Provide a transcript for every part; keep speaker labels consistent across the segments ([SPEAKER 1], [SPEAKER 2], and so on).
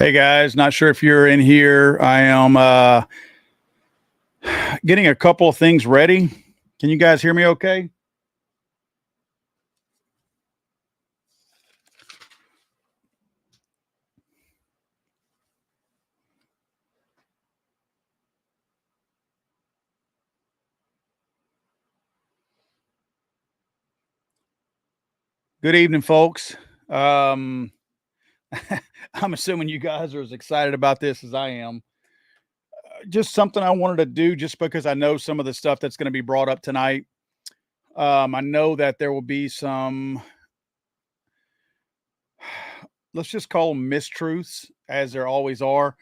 [SPEAKER 1] Hey guys, not sure if you're in here. I am getting a couple of things ready. Can you guys hear me okay? Good evening, folks. Um, I'm assuming you guys are as excited about this as I am. Just something I wanted to do just because I know some of the stuff that's going to be brought up tonight. I know that there will be some, let's just call them mistruths, as there always are,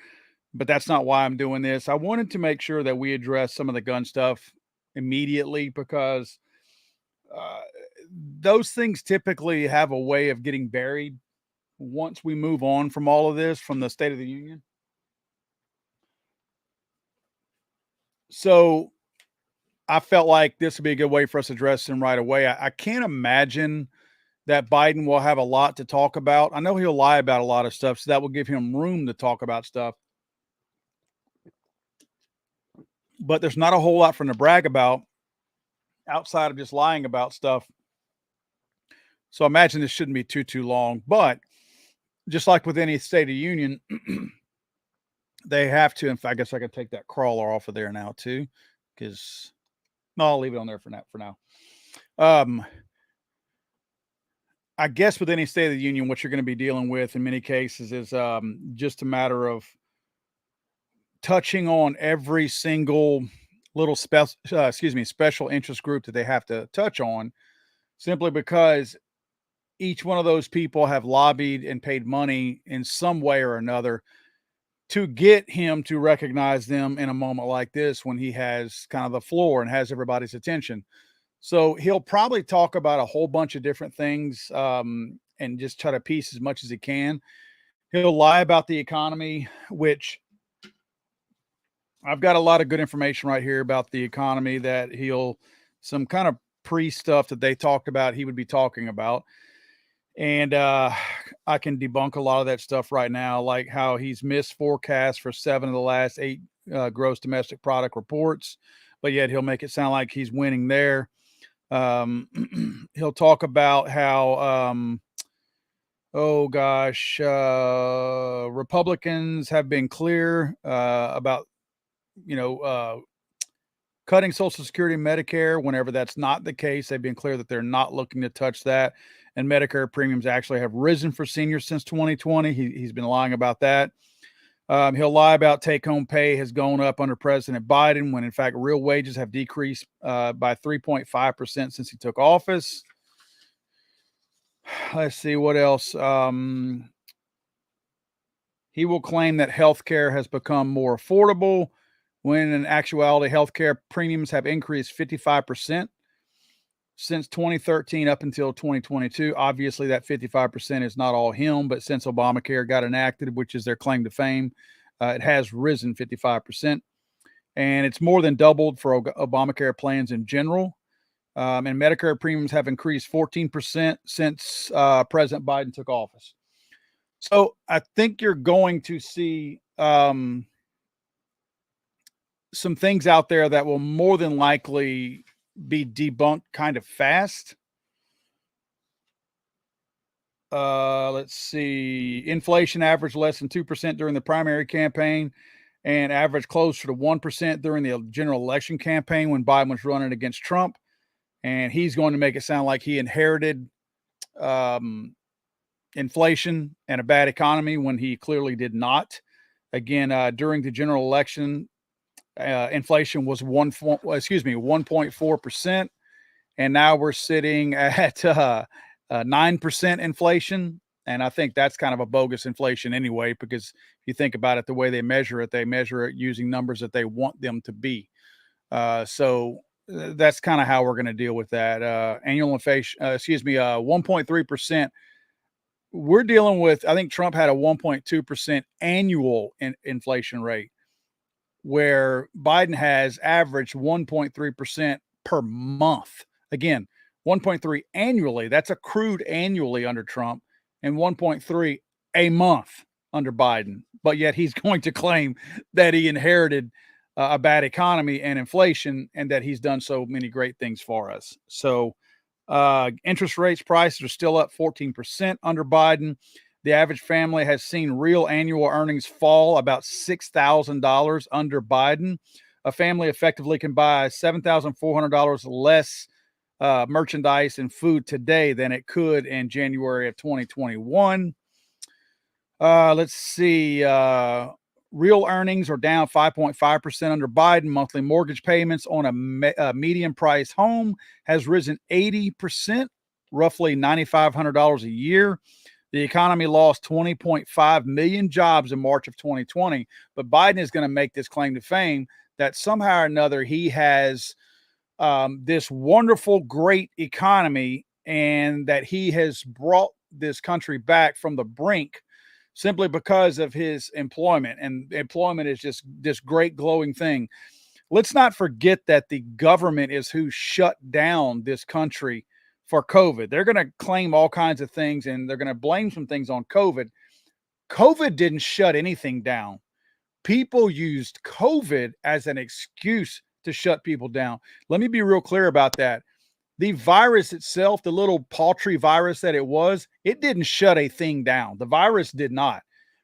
[SPEAKER 1] but that's not why I'm doing this. I wanted to make sure that we address some of the gun stuff immediately because uh, those things typically have a way of getting buried once we move on from all of this from the State of the Union. So I felt like this would be a good way for us to address them right away. I can't imagine that Biden will have a lot to talk about. I know he'll lie about a lot of stuff, so that will give him room to talk about stuff. But there's not a whole lot for him to brag about outside of just lying about stuff. So I imagine this shouldn't be too long. But just like with any State of the Union, they have to. In fact, I guess I could take that crawler off of there now too, because no, I'll leave it on there for now. I guess with any State of the Union, what you're going to be dealing with in many cases is just a matter of touching on every single little special interest group that they have to touch on, simply because each one of those people have lobbied and paid money in some way or another to get him to recognize them in a moment like this when he has kind of the floor and has everybody's attention. So he'll probably talk about a whole bunch of different things and just try to piece as much as he can. He'll lie about the economy, which I've got a lot of good information right here about the economy that some kind of pre stuff that they talked about, he would be talking about. And I can debunk a lot of that stuff right now, like how he's missed forecasts for 7 of the last 8 gross domestic product reports, but yet he'll make it sound like he's winning there. He'll talk about how, Republicans have been clear about, cutting Social Security and Medicare whenever that's not the case. They've been clear that they're not looking to touch that. And Medicare premiums actually have risen for seniors since 2020. He's been lying about that. He'll lie about take-home pay has gone up under President Biden when, in fact, real wages have decreased by 3.5% since he took office. Let's see what else. He will claim that healthcare has become more affordable when in actuality, healthcare premiums have increased 55% since 2013 up until 2022. Obviously, that 55% is not all him, but since Obamacare got enacted, which is their claim to fame, it has risen 55%. And it's more than doubled for Obamacare plans in general. And Medicare premiums have increased 14% since President Biden took office. So I think you're going to see some things out there that will more than likely be debunked kind of fast. Let's see. Inflation averaged less than 2% during the primary campaign and averaged closer to 1% during the general election campaign when Biden was running against Trump. And he's going to make it sound like he inherited inflation and a bad economy when he clearly did not. Again, during the general election, inflation was 1.4%, and now we're sitting at 9% inflation. And I think that's kind of a bogus inflation anyway, because if you think about it, the way they measure it using numbers that they want them to be. So that's kind of how we're going to deal with that. Annual inflation, 1.3%. We're dealing with, I think Trump had a 1.2% annual inflation rate, where Biden has averaged 1.3% per month. Again, 1.3 annually. That's accrued annually under Trump, and 1.3 a month. under Biden, but yet he's going to claim that he inherited a bad economy and inflation and that he's done so many great things for us. So interest rates prices are still up 14% under Biden. The average family has seen real annual earnings fall about $6,000 under Biden. A family effectively can buy $7,400 less merchandise and food today than it could in January of 2021. Let's see. Real earnings are down 5.5% under Biden. Monthly mortgage payments on a median price home has risen 80%, roughly $9,500 a year. The economy lost 20.5 million jobs in March of 2020, but Biden is going to make this claim to fame that somehow or another he has this wonderful, great economy and that he has brought this country back from the brink simply because of his employment. And employment is just this great glowing thing. Let's not forget that the government is who shut down this country for COVID. They're going to claim all kinds of things and they're going to blame some things on COVID. COVID didn't shut anything down. People used COVID as an excuse to shut people down. Let me be real clear about that. The virus itself, the little paltry virus that it was, it didn't shut a thing down. The virus did not.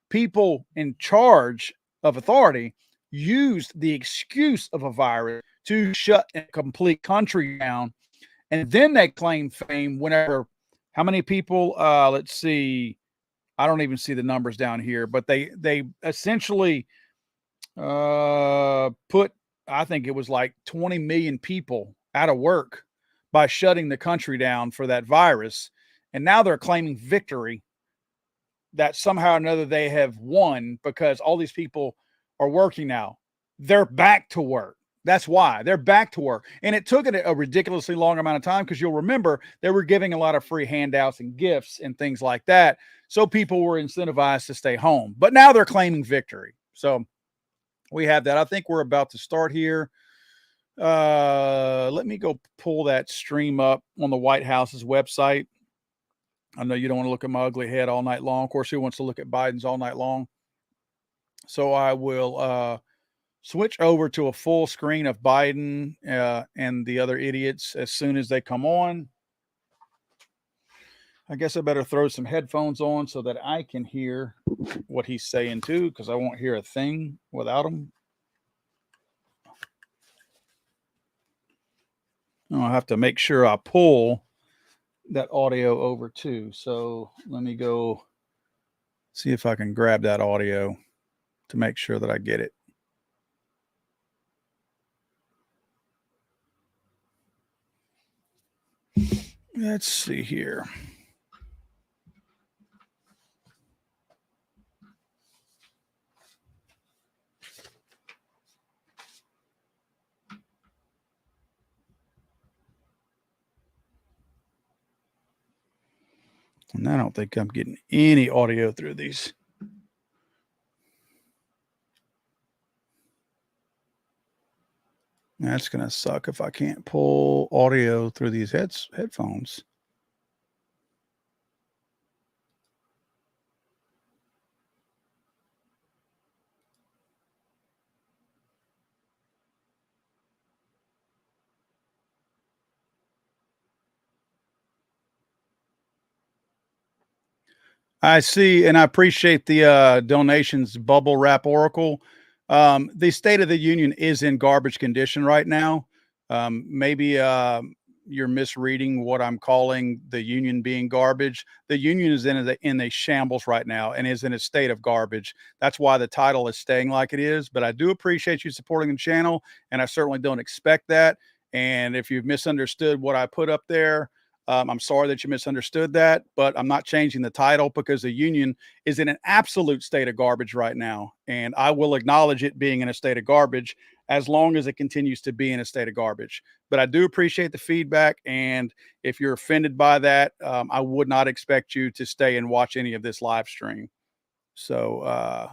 [SPEAKER 1] People in charge of authority used the excuse of a virus to shut a complete country down. And then they claim fame whenever, how many people, let's see, I don't even see the numbers down here, but they essentially put, I think it was like 20 million people out of work by shutting the country down for that virus. And now they're claiming victory that somehow or another they have won because all these people are working now. They're back to work. That's why they're back to work. And it took a ridiculously long amount of time because you'll remember they were giving a lot of free handouts and gifts and things like that. So people were incentivized to stay home. But now they're claiming victory. So we have that. I think we're about to start here. Let me go pull that stream up on the White House's website. I know you don't want to look at my ugly head all night long. Of course, who wants to look at Biden's all night long? So I will switch over to a full screen of Biden and the other idiots as soon as they come on. I guess I better throw some headphones on so that I can hear what he's saying too, because I won't hear a thing without them. I'll have to make sure I pull that audio over too. So let me go see if I can grab that audio to make sure that I get it. Let's see here. And I don't think I'm getting any audio through these. That's going to suck if I can't pull audio through these headphones. I see, and I appreciate the donations, Bubble Wrap Oracle. The State of the Union is in garbage condition right now. Maybe you're misreading what I'm calling the Union being garbage. The Union is in a shambles right now and is in a state of garbage. That's why the title is staying like it is. But I do appreciate you supporting the channel, and I certainly don't expect that. And if you've misunderstood what I put up there, I'm sorry that you misunderstood that, but I'm not changing the title because the Union is in an absolute state of garbage right now. And I will acknowledge it being in a state of garbage as long as it continues to be in a state of garbage. But I do appreciate the feedback. And if you're offended by that, I would not expect you to stay and watch any of this live stream. So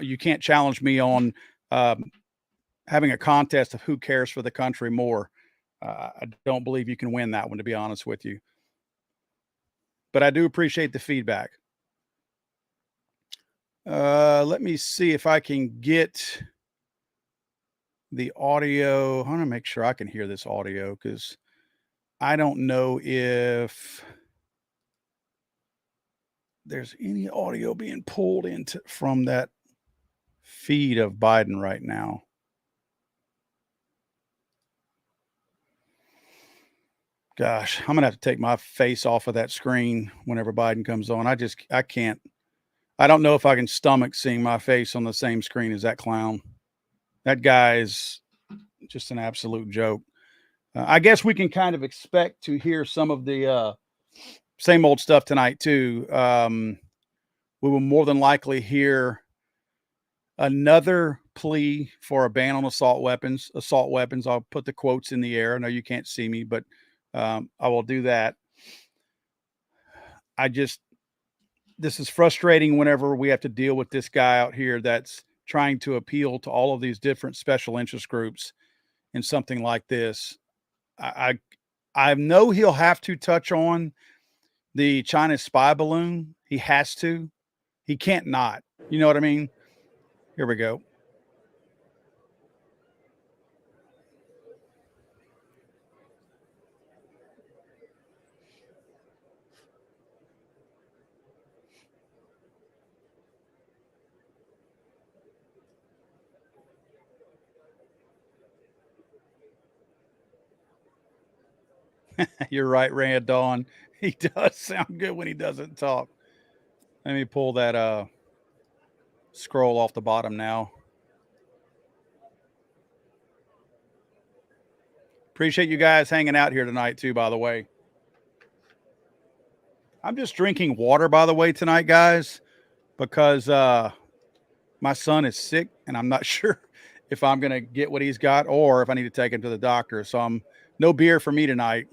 [SPEAKER 1] you can't challenge me on having a contest of who cares for the country more. I don't believe you can win that one, to be honest with you. But I do appreciate the feedback. Let me see if I can get the audio. I want to make sure I can hear this audio because I don't know if there's any audio being pulled into from that feed of Biden right now. Gosh, I'm gonna have to take my face off of that screen whenever Biden comes on. I can't. I don't know if I can stomach seeing my face on the same screen as that clown. That guy is just an absolute joke. I guess we can kind of expect to hear some of the same old stuff tonight too. We will more than likely hear another plea for a ban on assault weapons. Assault weapons. I'll put the quotes in the air. I know you can't see me, but I will do that. This is frustrating whenever we have to deal with this guy out here that's trying to appeal to all of these different special interest groups in something like this. I know he'll have to touch on the China spy balloon. He has to. He can't not. You know what I mean? Here we go. You're right, Rand Dawn. He does sound good when he doesn't talk. Let me pull that scroll off the bottom now. Appreciate you guys hanging out here tonight too, by the way. I'm just drinking water, by the way, tonight, guys, because my son is sick and I'm not sure if I'm going to get what he's got or if I need to take him to the doctor. So no beer for me tonight.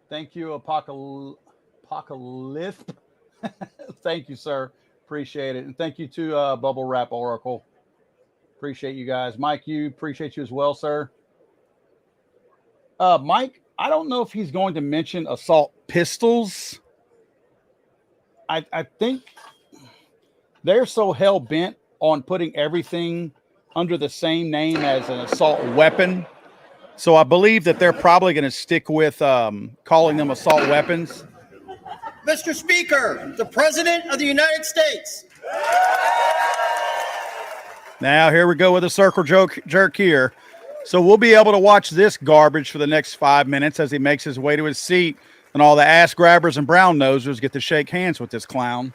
[SPEAKER 1] Thank you, Apocalypse. Thank you, sir. Appreciate it. And thank you to Bubble Wrap Oracle. Appreciate you guys. Mike, you appreciate you as well, sir. Mike, I don't know if he's going to mention assault pistols. I think they're so hell bent on putting everything under the same name as an assault weapon. So I believe that they're probably going to stick with calling them assault weapons.
[SPEAKER 2] Mr. Speaker, the President of the United States.
[SPEAKER 1] Now, here we go with a circle jerk here. So we'll be able to watch this garbage for the next 5 minutes as he makes his way to his seat, and all the ass grabbers and brown nosers get to shake hands with this clown.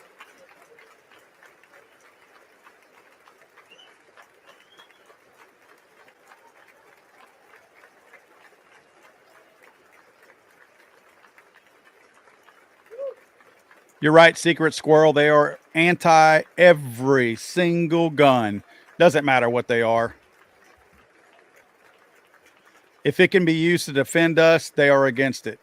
[SPEAKER 1] You're right, Secret Squirrel. They are anti every single gun. Doesn't matter what they are. If it can be used to defend us, they are against it.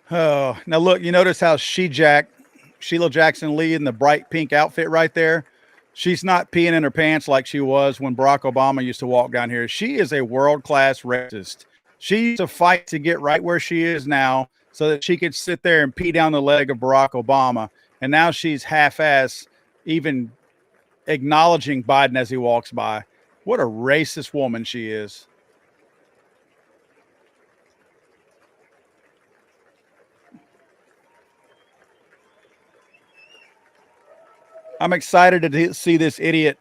[SPEAKER 1] Oh, now look, you notice how Sheila Jackson Lee in the bright pink outfit right there? She's not peeing in her pants like she was when Barack Obama used to walk down here. She is a world-class racist. She used to fight to get right where she is now so that she could sit there and pee down the leg of Barack Obama. And now she's half-ass even acknowledging Biden as he walks by. What a racist woman she is. I'm excited to see this idiot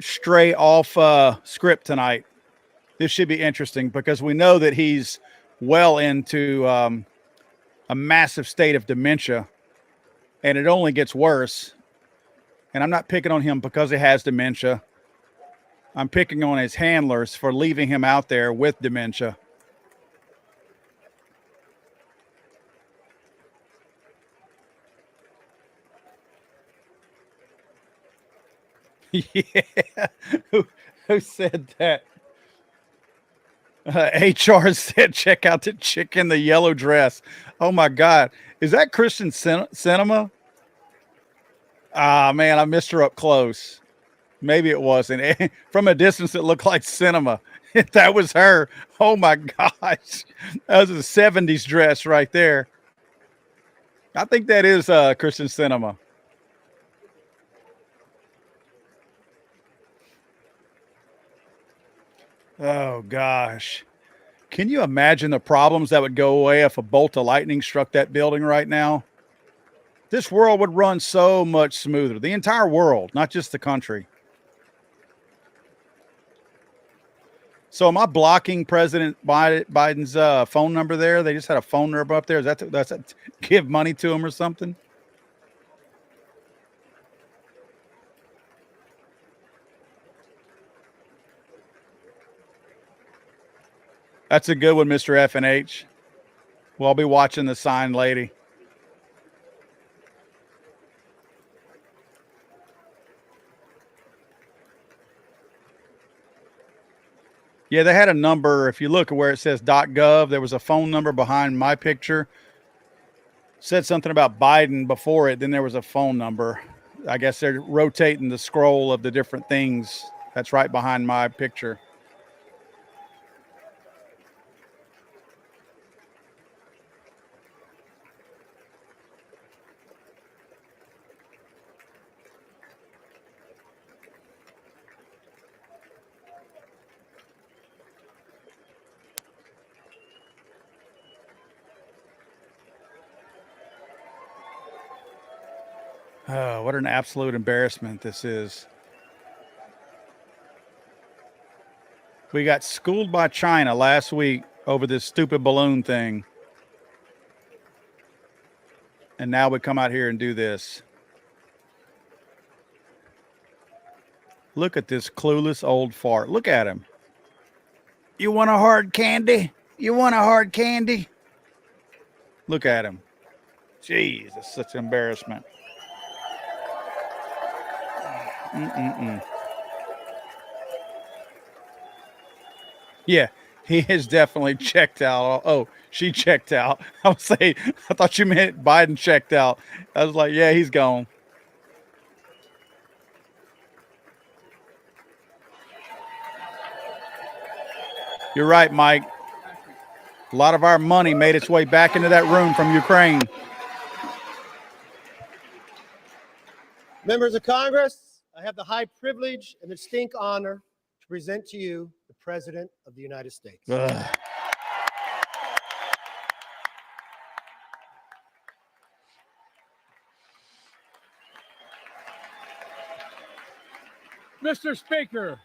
[SPEAKER 1] stray off script tonight. This should be interesting because we know that he's well into a massive state of dementia, and it only gets worse. And I'm not picking on him because he has dementia. I'm picking on his handlers for leaving him out there with dementia. Yeah. Who said that? HR said, check out the chick in the yellow dress. Oh my God. Is that Christian Cinema? Ah, man, I missed her up close. Maybe it wasn't. From a distance, it looked like Cinema. If that was her, oh my gosh. That was a 70s dress right there. I think that is Christian Cinema. Oh gosh. Can you imagine the problems that would go away if a bolt of lightning struck that building right now? This world would run so much smoother. The entire world, not just the country. So am I blocking President Biden's phone number there? They just had a phone number up there. Is that's give money to him or something? That's a good one, Mr. F and H. Well, I'll be watching the sign lady. Yeah, they had a number. If you look at where it says .gov, there was a phone number behind my picture. Said something about Biden before it. Then there was a phone number. I guess they're rotating the scroll of the different things that's right behind my picture. Oh, what an absolute embarrassment this is. We got schooled by China last week over this stupid balloon thing. And now we come out here and do this. Look at this clueless old fart. Look at him. You want a hard candy? You want a hard candy? Look at him. Jeez, it's such an embarrassment. Yeah, he is definitely checked out. Oh, she checked out. I was saying, I thought you meant Biden checked out. I was like, yeah, he's gone. You're right, Mike. A lot of our money made its way back into that room from Ukraine.
[SPEAKER 2] Members of Congress, I have the high privilege and the distinct honor to present to you the President of the United States.
[SPEAKER 3] Mr. Speaker.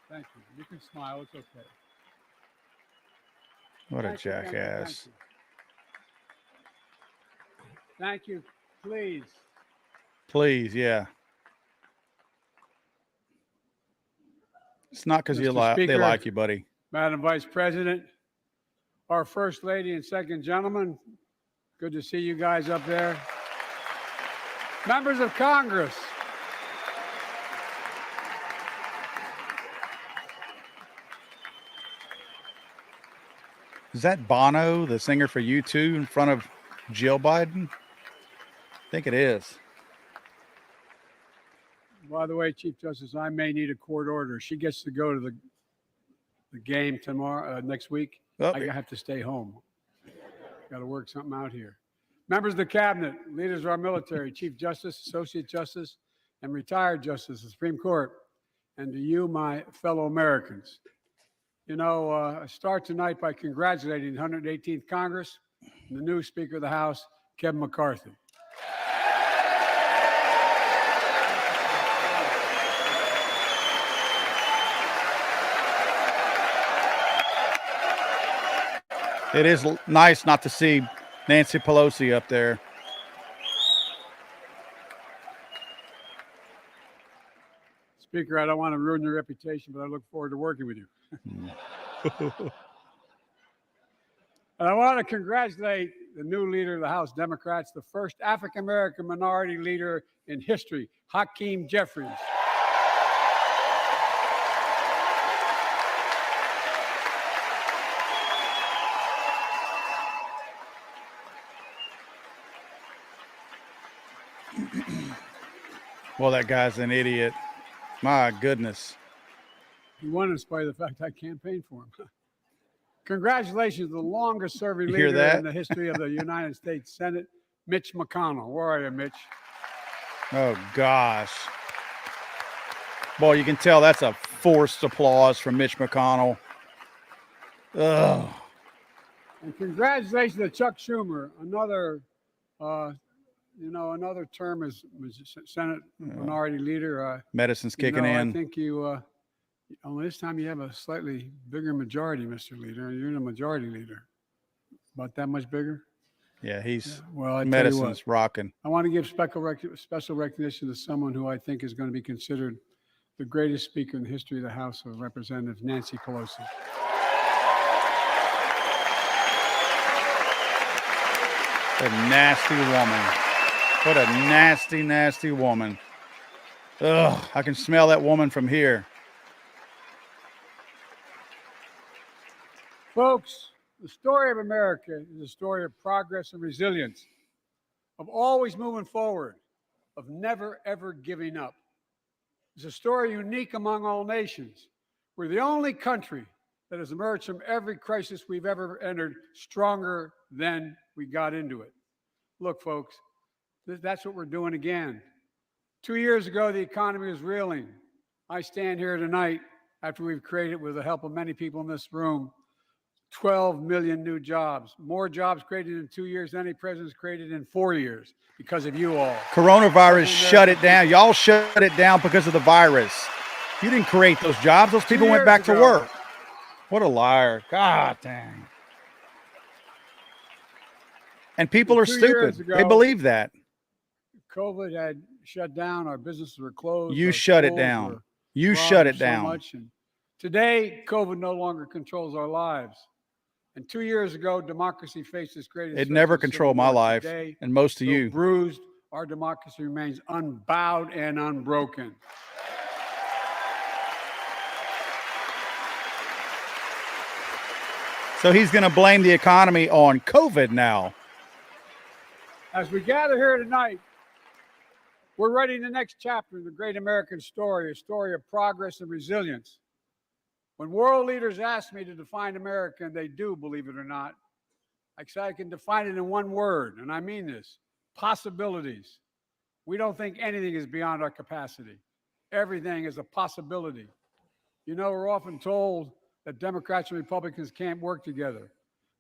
[SPEAKER 3] Thank you. You can smile. It's okay.
[SPEAKER 1] What a jackass.
[SPEAKER 3] Thank you. Please.
[SPEAKER 1] Please, yeah. It's not because they like you, buddy.
[SPEAKER 3] Madam Vice President, our First Lady and Second Gentleman, good to see you guys up there. Members of Congress.
[SPEAKER 1] Is that Bono, the singer for U2, in front of Jill Biden? I think it is.
[SPEAKER 3] By the way, Chief Justice, I may need a court order. She gets to go to the game tomorrow, next week.
[SPEAKER 1] Oh.
[SPEAKER 3] I have to stay home. Got to work something out here. Members of the Cabinet, leaders of our military, Chief Justice, Associate Justice, and retired Justice of the Supreme Court, and to you, my fellow Americans. You know, I start tonight by congratulating the 118th Congress and the new Speaker of the House, Kevin McCarthy.
[SPEAKER 1] It is nice not to see Nancy Pelosi up there.
[SPEAKER 3] Speaker, I don't want to ruin your reputation, but I look forward to working with you. And I want to congratulate the new leader of the House Democrats, the first African-American minority leader in history, Hakeem Jeffries.
[SPEAKER 1] Well, that guy's an idiot. My goodness.
[SPEAKER 3] He won in spite of the fact I campaigned for him. Congratulations to the longest serving
[SPEAKER 1] You hear
[SPEAKER 3] leader
[SPEAKER 1] that?
[SPEAKER 3] in the history of the United States Senate, Mitch McConnell. Where are you, Mitch?
[SPEAKER 1] Oh, gosh. Boy, you can tell that's a forced applause from Mitch McConnell. Ugh.
[SPEAKER 3] And congratulations to Chuck Schumer, another another term as Senate Minority Leader.
[SPEAKER 1] Medicine's kicking in.
[SPEAKER 3] I think you, only this time you have a slightly bigger majority, Mr. Leader. You're the majority leader. About that much bigger?
[SPEAKER 1] Yeah, he's
[SPEAKER 3] Well, I tell you
[SPEAKER 1] medicine's
[SPEAKER 3] what,
[SPEAKER 1] rocking.
[SPEAKER 3] I want to give special recognition to someone who I think is going to be considered the greatest speaker in the history of the House of Representatives, Nancy Pelosi.
[SPEAKER 1] A nasty woman. What a nasty, nasty woman. Ugh, I can smell that woman from here.
[SPEAKER 3] Folks, the story of America is a story of progress and resilience, of always moving forward, of never, ever giving up. It's a story unique among all nations. We're the only country that has emerged from every crisis we've ever entered stronger than we got into it. Look, folks, that's what we're doing again. 2 years ago, the economy was reeling. I stand here tonight after we've created, with the help of many people in this room, 12 million new jobs, more jobs created in 2 years than any president's created in 4 years because of you all.
[SPEAKER 1] Coronavirus shut it down. Y'all shut it down because of the virus. You didn't create those jobs. Those people went back to work. What a liar. God dang. And people are stupid. They believe that.
[SPEAKER 3] COVID had shut down. Our businesses were closed.
[SPEAKER 1] You shut it down. You shut it down.
[SPEAKER 3] Much. And today, COVID no longer controls our lives. And 2 years ago, democracy faced its greatest.
[SPEAKER 1] It never controlled my life,
[SPEAKER 3] today,
[SPEAKER 1] and most of you.
[SPEAKER 3] Bruised, our democracy remains unbowed and unbroken.
[SPEAKER 1] So he's going to blame the economy on COVID now.
[SPEAKER 3] As we gather here tonight, we're writing the next chapter in the great American story, a story of progress and resilience. When world leaders ask me to define America, and they do, believe it or not, I can define it in one word, and I mean this: possibilities. We don't think anything is beyond our capacity. Everything is a possibility. You know, we're often told that Democrats and Republicans can't work together.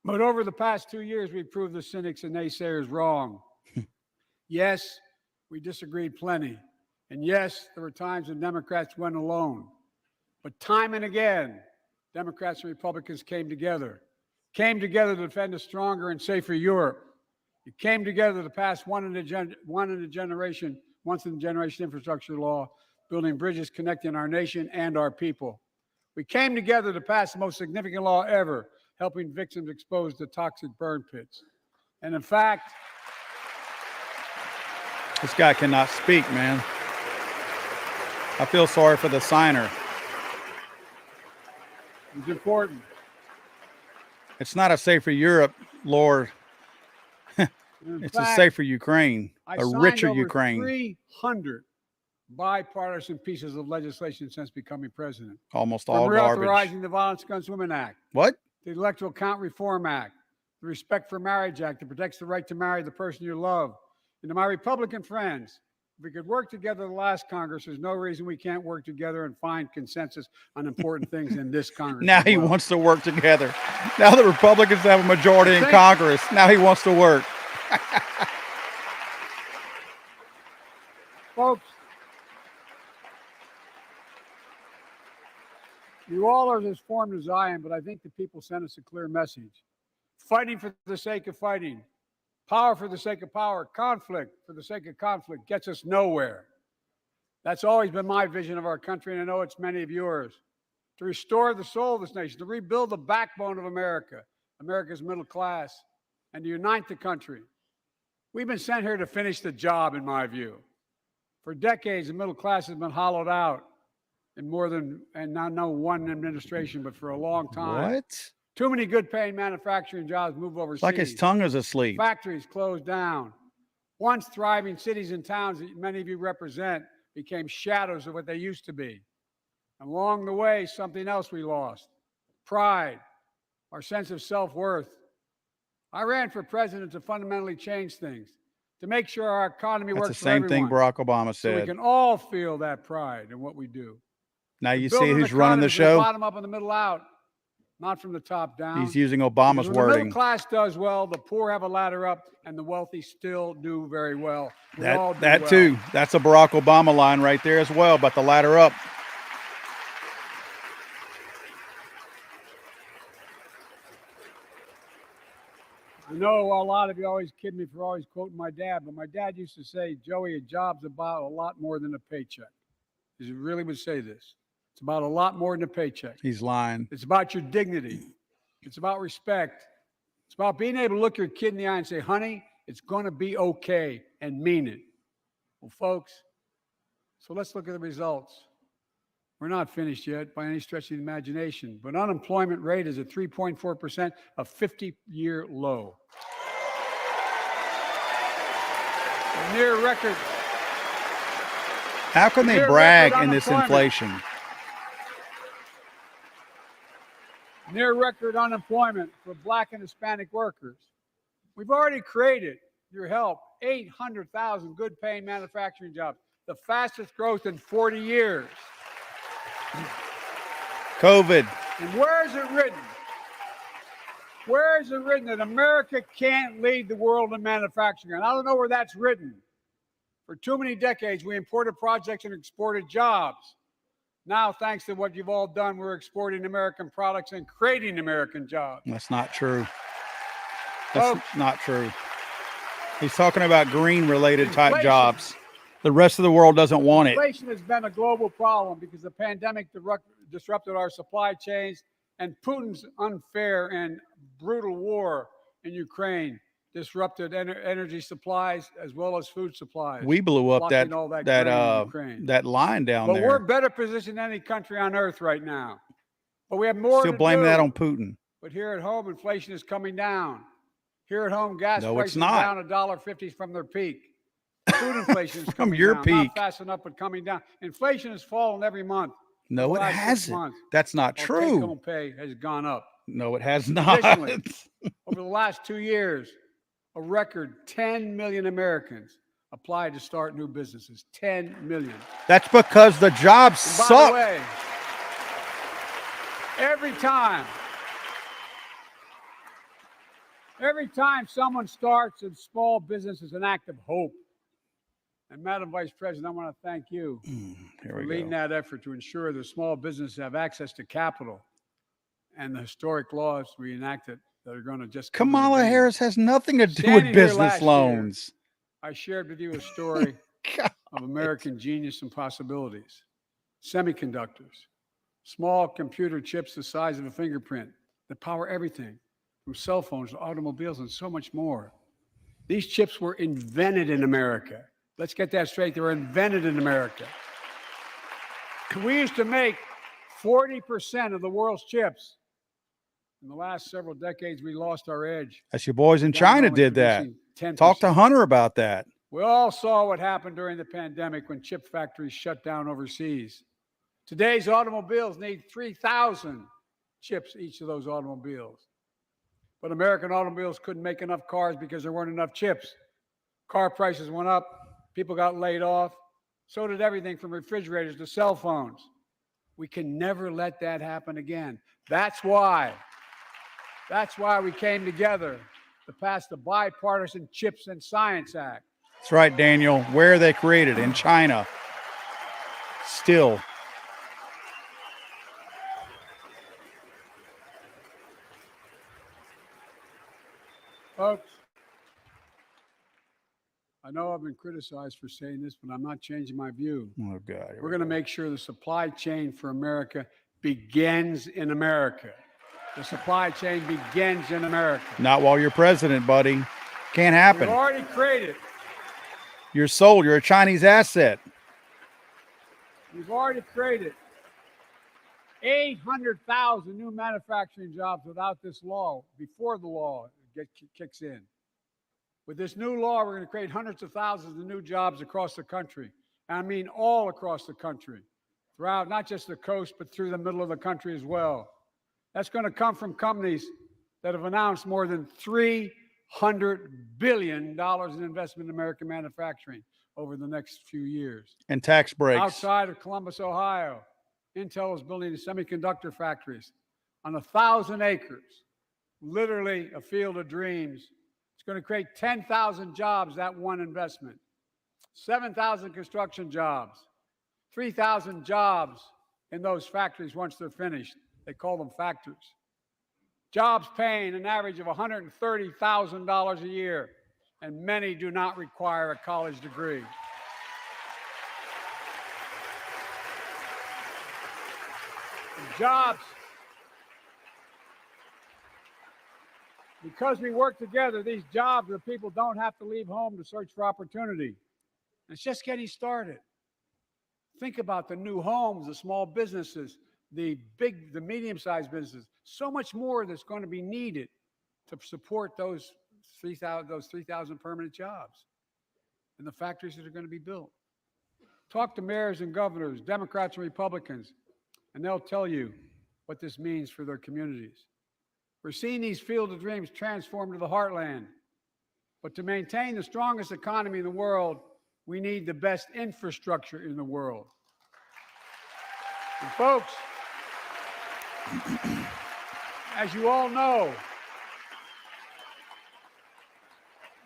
[SPEAKER 3] But over the past 2 years, we've proved the cynics and naysayers wrong. Yes, we disagreed plenty. And yes, there were times when Democrats went alone. But time and again, Democrats and Republicans came together to defend a stronger and safer Europe. It came together to pass once in a generation infrastructure law, building bridges connecting our nation and our people. We came together to pass the most significant law ever, helping victims exposed to toxic burn pits. And in fact,
[SPEAKER 1] this guy cannot speak, man. I feel sorry for the signer.
[SPEAKER 3] it's important.
[SPEAKER 1] It's not a safer Europe, Lord. It's a safer Ukraine, a richer Ukraine.
[SPEAKER 3] 300 bipartisan pieces of legislation since becoming president.
[SPEAKER 1] Almost all
[SPEAKER 3] From
[SPEAKER 1] garbage.
[SPEAKER 3] reauthorizing the Violence Against Women Act.
[SPEAKER 1] What?
[SPEAKER 3] The Electoral Count Reform Act. The Respect for Marriage Act that protects the right to marry the person you love. And to my Republican friends, if we could work together the last Congress, there's no reason we can't work together and find consensus on important things in this Congress.
[SPEAKER 1] Now he wants to work together. Now the Republicans have a majority in Congress. Now he wants to work.
[SPEAKER 3] Folks, you all are as formed as I am, but I think the people sent us a clear message. Fighting for the sake of fighting, power for the sake of power, conflict for the sake of conflict gets us nowhere. That's always been my vision of our country, and I know it's many of yours. To restore the soul of this nation, to rebuild the backbone of America, America's middle class, and to unite the country. We've been sent here to finish the job, in my view. For decades, the middle class has been hollowed out in more than, and not no one administration, but for a long time.
[SPEAKER 1] What?
[SPEAKER 3] Too many good-paying manufacturing jobs move overseas.
[SPEAKER 1] It's like his tongue is asleep.
[SPEAKER 3] Factories closed down. Once thriving cities and towns that many of you represent became shadows of what they used to be. And along the way, something else we lost: pride, our sense of self-worth. I ran for president to fundamentally change things, to make sure our economy
[SPEAKER 1] That's the
[SPEAKER 3] works for
[SPEAKER 1] same
[SPEAKER 3] everyone,
[SPEAKER 1] thing Barack Obama
[SPEAKER 3] so we
[SPEAKER 1] said.
[SPEAKER 3] can all feel that pride in what we do.
[SPEAKER 1] Now you see
[SPEAKER 3] Building
[SPEAKER 1] who's running the
[SPEAKER 3] economy from
[SPEAKER 1] show?
[SPEAKER 3] bottom up and the middle out, not from the top down.
[SPEAKER 1] He's using Obama's
[SPEAKER 3] Because when the
[SPEAKER 1] wording.
[SPEAKER 3] middle class does well, the poor have a ladder up, and the wealthy still do very well. We all do
[SPEAKER 1] That
[SPEAKER 3] well.
[SPEAKER 1] too. That's a Barack Obama line right there as well, but the ladder up.
[SPEAKER 3] I know a lot of you always kid me for always quoting my dad, but my dad used to say, Joey, a job's about a lot more than a paycheck. He really would say this. It's about a lot more than a paycheck.
[SPEAKER 1] He's lying.
[SPEAKER 3] It's about your dignity. It's about respect. It's about being able to look your kid in the eye and say, honey, it's going to be okay, and mean it. Well, folks, so let's look at the results. We're not finished yet by any stretch of the imagination, but unemployment rate is at 3.4%, a 50-year low. A near record.
[SPEAKER 1] How can they
[SPEAKER 3] Near
[SPEAKER 1] brag
[SPEAKER 3] record
[SPEAKER 1] in this
[SPEAKER 3] unemployment.
[SPEAKER 1] inflation?
[SPEAKER 3] Near record unemployment for Black and Hispanic workers. We've already created, your help, 800,000 good-paying manufacturing jobs, the fastest growth in 40 years.
[SPEAKER 1] COVID.
[SPEAKER 3] And where is it written? Where is it written that America can't lead the world in manufacturing? And I don't know where that's written. For too many decades, we imported projects and exported jobs. Now, thanks to what you've all done, we're exporting American products and creating American jobs.
[SPEAKER 1] That's not true. That's
[SPEAKER 3] Folks,
[SPEAKER 1] not true. He's talking about green-related type
[SPEAKER 3] Inflation.
[SPEAKER 1] jobs. The rest of the world doesn't want it.
[SPEAKER 3] Inflation has been a global problem because the pandemic disrupted our supply chains, and Putin's unfair and brutal war in Ukraine disrupted energy supplies as well as food supplies.
[SPEAKER 1] We blew up
[SPEAKER 3] blocking all that grain in Ukraine.
[SPEAKER 1] that line down
[SPEAKER 3] But
[SPEAKER 1] there.
[SPEAKER 3] we're better positioned than any country on earth right now. But we have more
[SPEAKER 1] Still
[SPEAKER 3] to
[SPEAKER 1] blame
[SPEAKER 3] do.
[SPEAKER 1] that on Putin.
[SPEAKER 3] But here at home, inflation is coming down. Here at home, gas
[SPEAKER 1] No,
[SPEAKER 3] prices
[SPEAKER 1] it's not.
[SPEAKER 3] are down $1.50 from their peak. Food inflation is
[SPEAKER 1] From
[SPEAKER 3] coming
[SPEAKER 1] your
[SPEAKER 3] down,
[SPEAKER 1] peak.
[SPEAKER 3] not fast enough, but coming down. Inflation has fallen every month.
[SPEAKER 1] No,
[SPEAKER 3] The
[SPEAKER 1] it
[SPEAKER 3] last 6
[SPEAKER 1] hasn't.
[SPEAKER 3] months,
[SPEAKER 1] That's not
[SPEAKER 3] while
[SPEAKER 1] true.
[SPEAKER 3] take-home pay has gone up.
[SPEAKER 1] No, it has not.
[SPEAKER 3] Additionally, over the last 2 years, a record 10 million Americans applied to start new businesses. 10 million.
[SPEAKER 1] That's because the jobs
[SPEAKER 3] And by
[SPEAKER 1] suck.
[SPEAKER 3] the way, every time someone starts a small business is an act of hope. And Madam Vice President, I want to thank you
[SPEAKER 1] Here
[SPEAKER 3] for
[SPEAKER 1] we
[SPEAKER 3] leading
[SPEAKER 1] go.
[SPEAKER 3] that effort to ensure that small businesses have access to capital and the historic laws we enacted that are going to just come into
[SPEAKER 1] Kamala
[SPEAKER 3] being.
[SPEAKER 1] Harris has nothing to do
[SPEAKER 3] Standing
[SPEAKER 1] with
[SPEAKER 3] here
[SPEAKER 1] business
[SPEAKER 3] last year,
[SPEAKER 1] loans.
[SPEAKER 3] I shared with you a story
[SPEAKER 1] God.
[SPEAKER 3] of American genius and possibilities. Semiconductors, small computer chips the size of a fingerprint that power everything from cell phones to automobiles and so much more. These chips were invented in America. Let's get that straight. They were invented in America. We used to make 40% of the world's chips. In the last several decades, we lost our edge.
[SPEAKER 1] That's your boys in
[SPEAKER 3] Down
[SPEAKER 1] China
[SPEAKER 3] only
[SPEAKER 1] did that.
[SPEAKER 3] producing 10%.
[SPEAKER 1] Talk to Hunter about that.
[SPEAKER 3] We all saw what happened during the pandemic when chip factories shut down overseas. Today's automobiles need 3,000 chips, each of those automobiles. But American automobiles couldn't make enough cars because there weren't enough chips. Car prices went up, people got laid off. So did everything from refrigerators to cell phones. We can never let that happen again. That's why we came together to pass the Bipartisan Chips and Science Act.
[SPEAKER 1] That's right, Daniel. Where are they created? In China. Still.
[SPEAKER 3] Folks, I know I've been criticized for saying this, but I'm not changing my view.
[SPEAKER 1] Oh, God.
[SPEAKER 3] We're going to make sure the supply chain for America begins in America. The supply chain begins in America.
[SPEAKER 1] Not while you're president, buddy. Can't happen.
[SPEAKER 3] We've already created.
[SPEAKER 1] You're sold. You're a Chinese asset.
[SPEAKER 3] We've already created 800,000 new manufacturing jobs without this law, before the law kicks in. With this new law, we're going to create hundreds of thousands of new jobs across the country. And I mean all across the country, throughout not just the coast, but through the middle of the country as well. That's going to come from companies that have announced more than $300 billion in investment in American manufacturing over the next few years.
[SPEAKER 1] And tax breaks.
[SPEAKER 3] Outside of Columbus, Ohio, Intel is building semiconductor factories on 1,000 acres, literally a field of dreams. It's going to create 10,000 jobs, that one investment, 7,000 construction jobs, 3,000 jobs in those factories once they're finished. They call them factories. Jobs paying an average of $130,000 a year, and many do not require a college degree. Jobs. Because we work together, these jobs where people don't have to leave home to search for opportunity. It's just getting started. Think about the new homes, the small businesses, the medium-sized businesses. So much more that's going to be needed to support those 3,000 permanent jobs and the factories that are going to be built. Talk to mayors and governors, Democrats and Republicans, and they'll tell you what this means for their communities. We're seeing these field of dreams transform to the heartland. But to maintain the strongest economy in the world, we need the best infrastructure in the world. And folks, as you all know,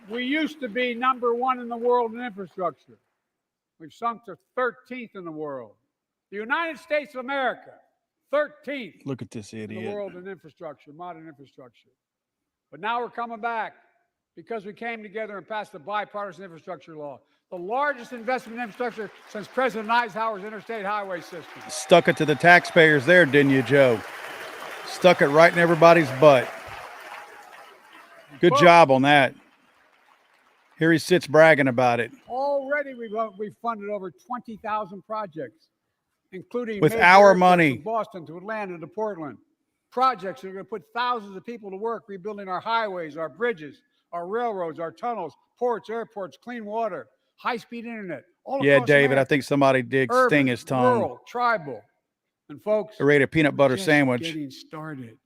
[SPEAKER 3] we used to be #1 in the world in infrastructure. We've sunk to 13th in the world. The United States of America, 13th.
[SPEAKER 1] Look at this
[SPEAKER 3] in
[SPEAKER 1] idiot.
[SPEAKER 3] the world in infrastructure, modern infrastructure. But now we're coming back because we came together and passed the bipartisan infrastructure law, the largest investment in infrastructure since President Eisenhower's interstate highway system.
[SPEAKER 1] Stuck it to the taxpayers there, didn't you, Joe? Stuck it right in everybody's butt. Good job on that. Here he sits bragging about it.
[SPEAKER 3] Already we've funded over 20,000 projects, including
[SPEAKER 1] with
[SPEAKER 3] major
[SPEAKER 1] our
[SPEAKER 3] airports
[SPEAKER 1] money.
[SPEAKER 3] from Boston to Atlanta to Portland. Projects that are going to put thousands of people to work rebuilding our highways, our bridges, our railroads, our tunnels, ports, airports, clean water, high-speed internet. All
[SPEAKER 1] Yeah,
[SPEAKER 3] across
[SPEAKER 1] David,
[SPEAKER 3] America.
[SPEAKER 1] I think somebody did
[SPEAKER 3] Urban,
[SPEAKER 1] sting his tongue.
[SPEAKER 3] rural, tribal. And folks,
[SPEAKER 1] I ate a peanut butter
[SPEAKER 3] just
[SPEAKER 1] sandwich.
[SPEAKER 3] getting started.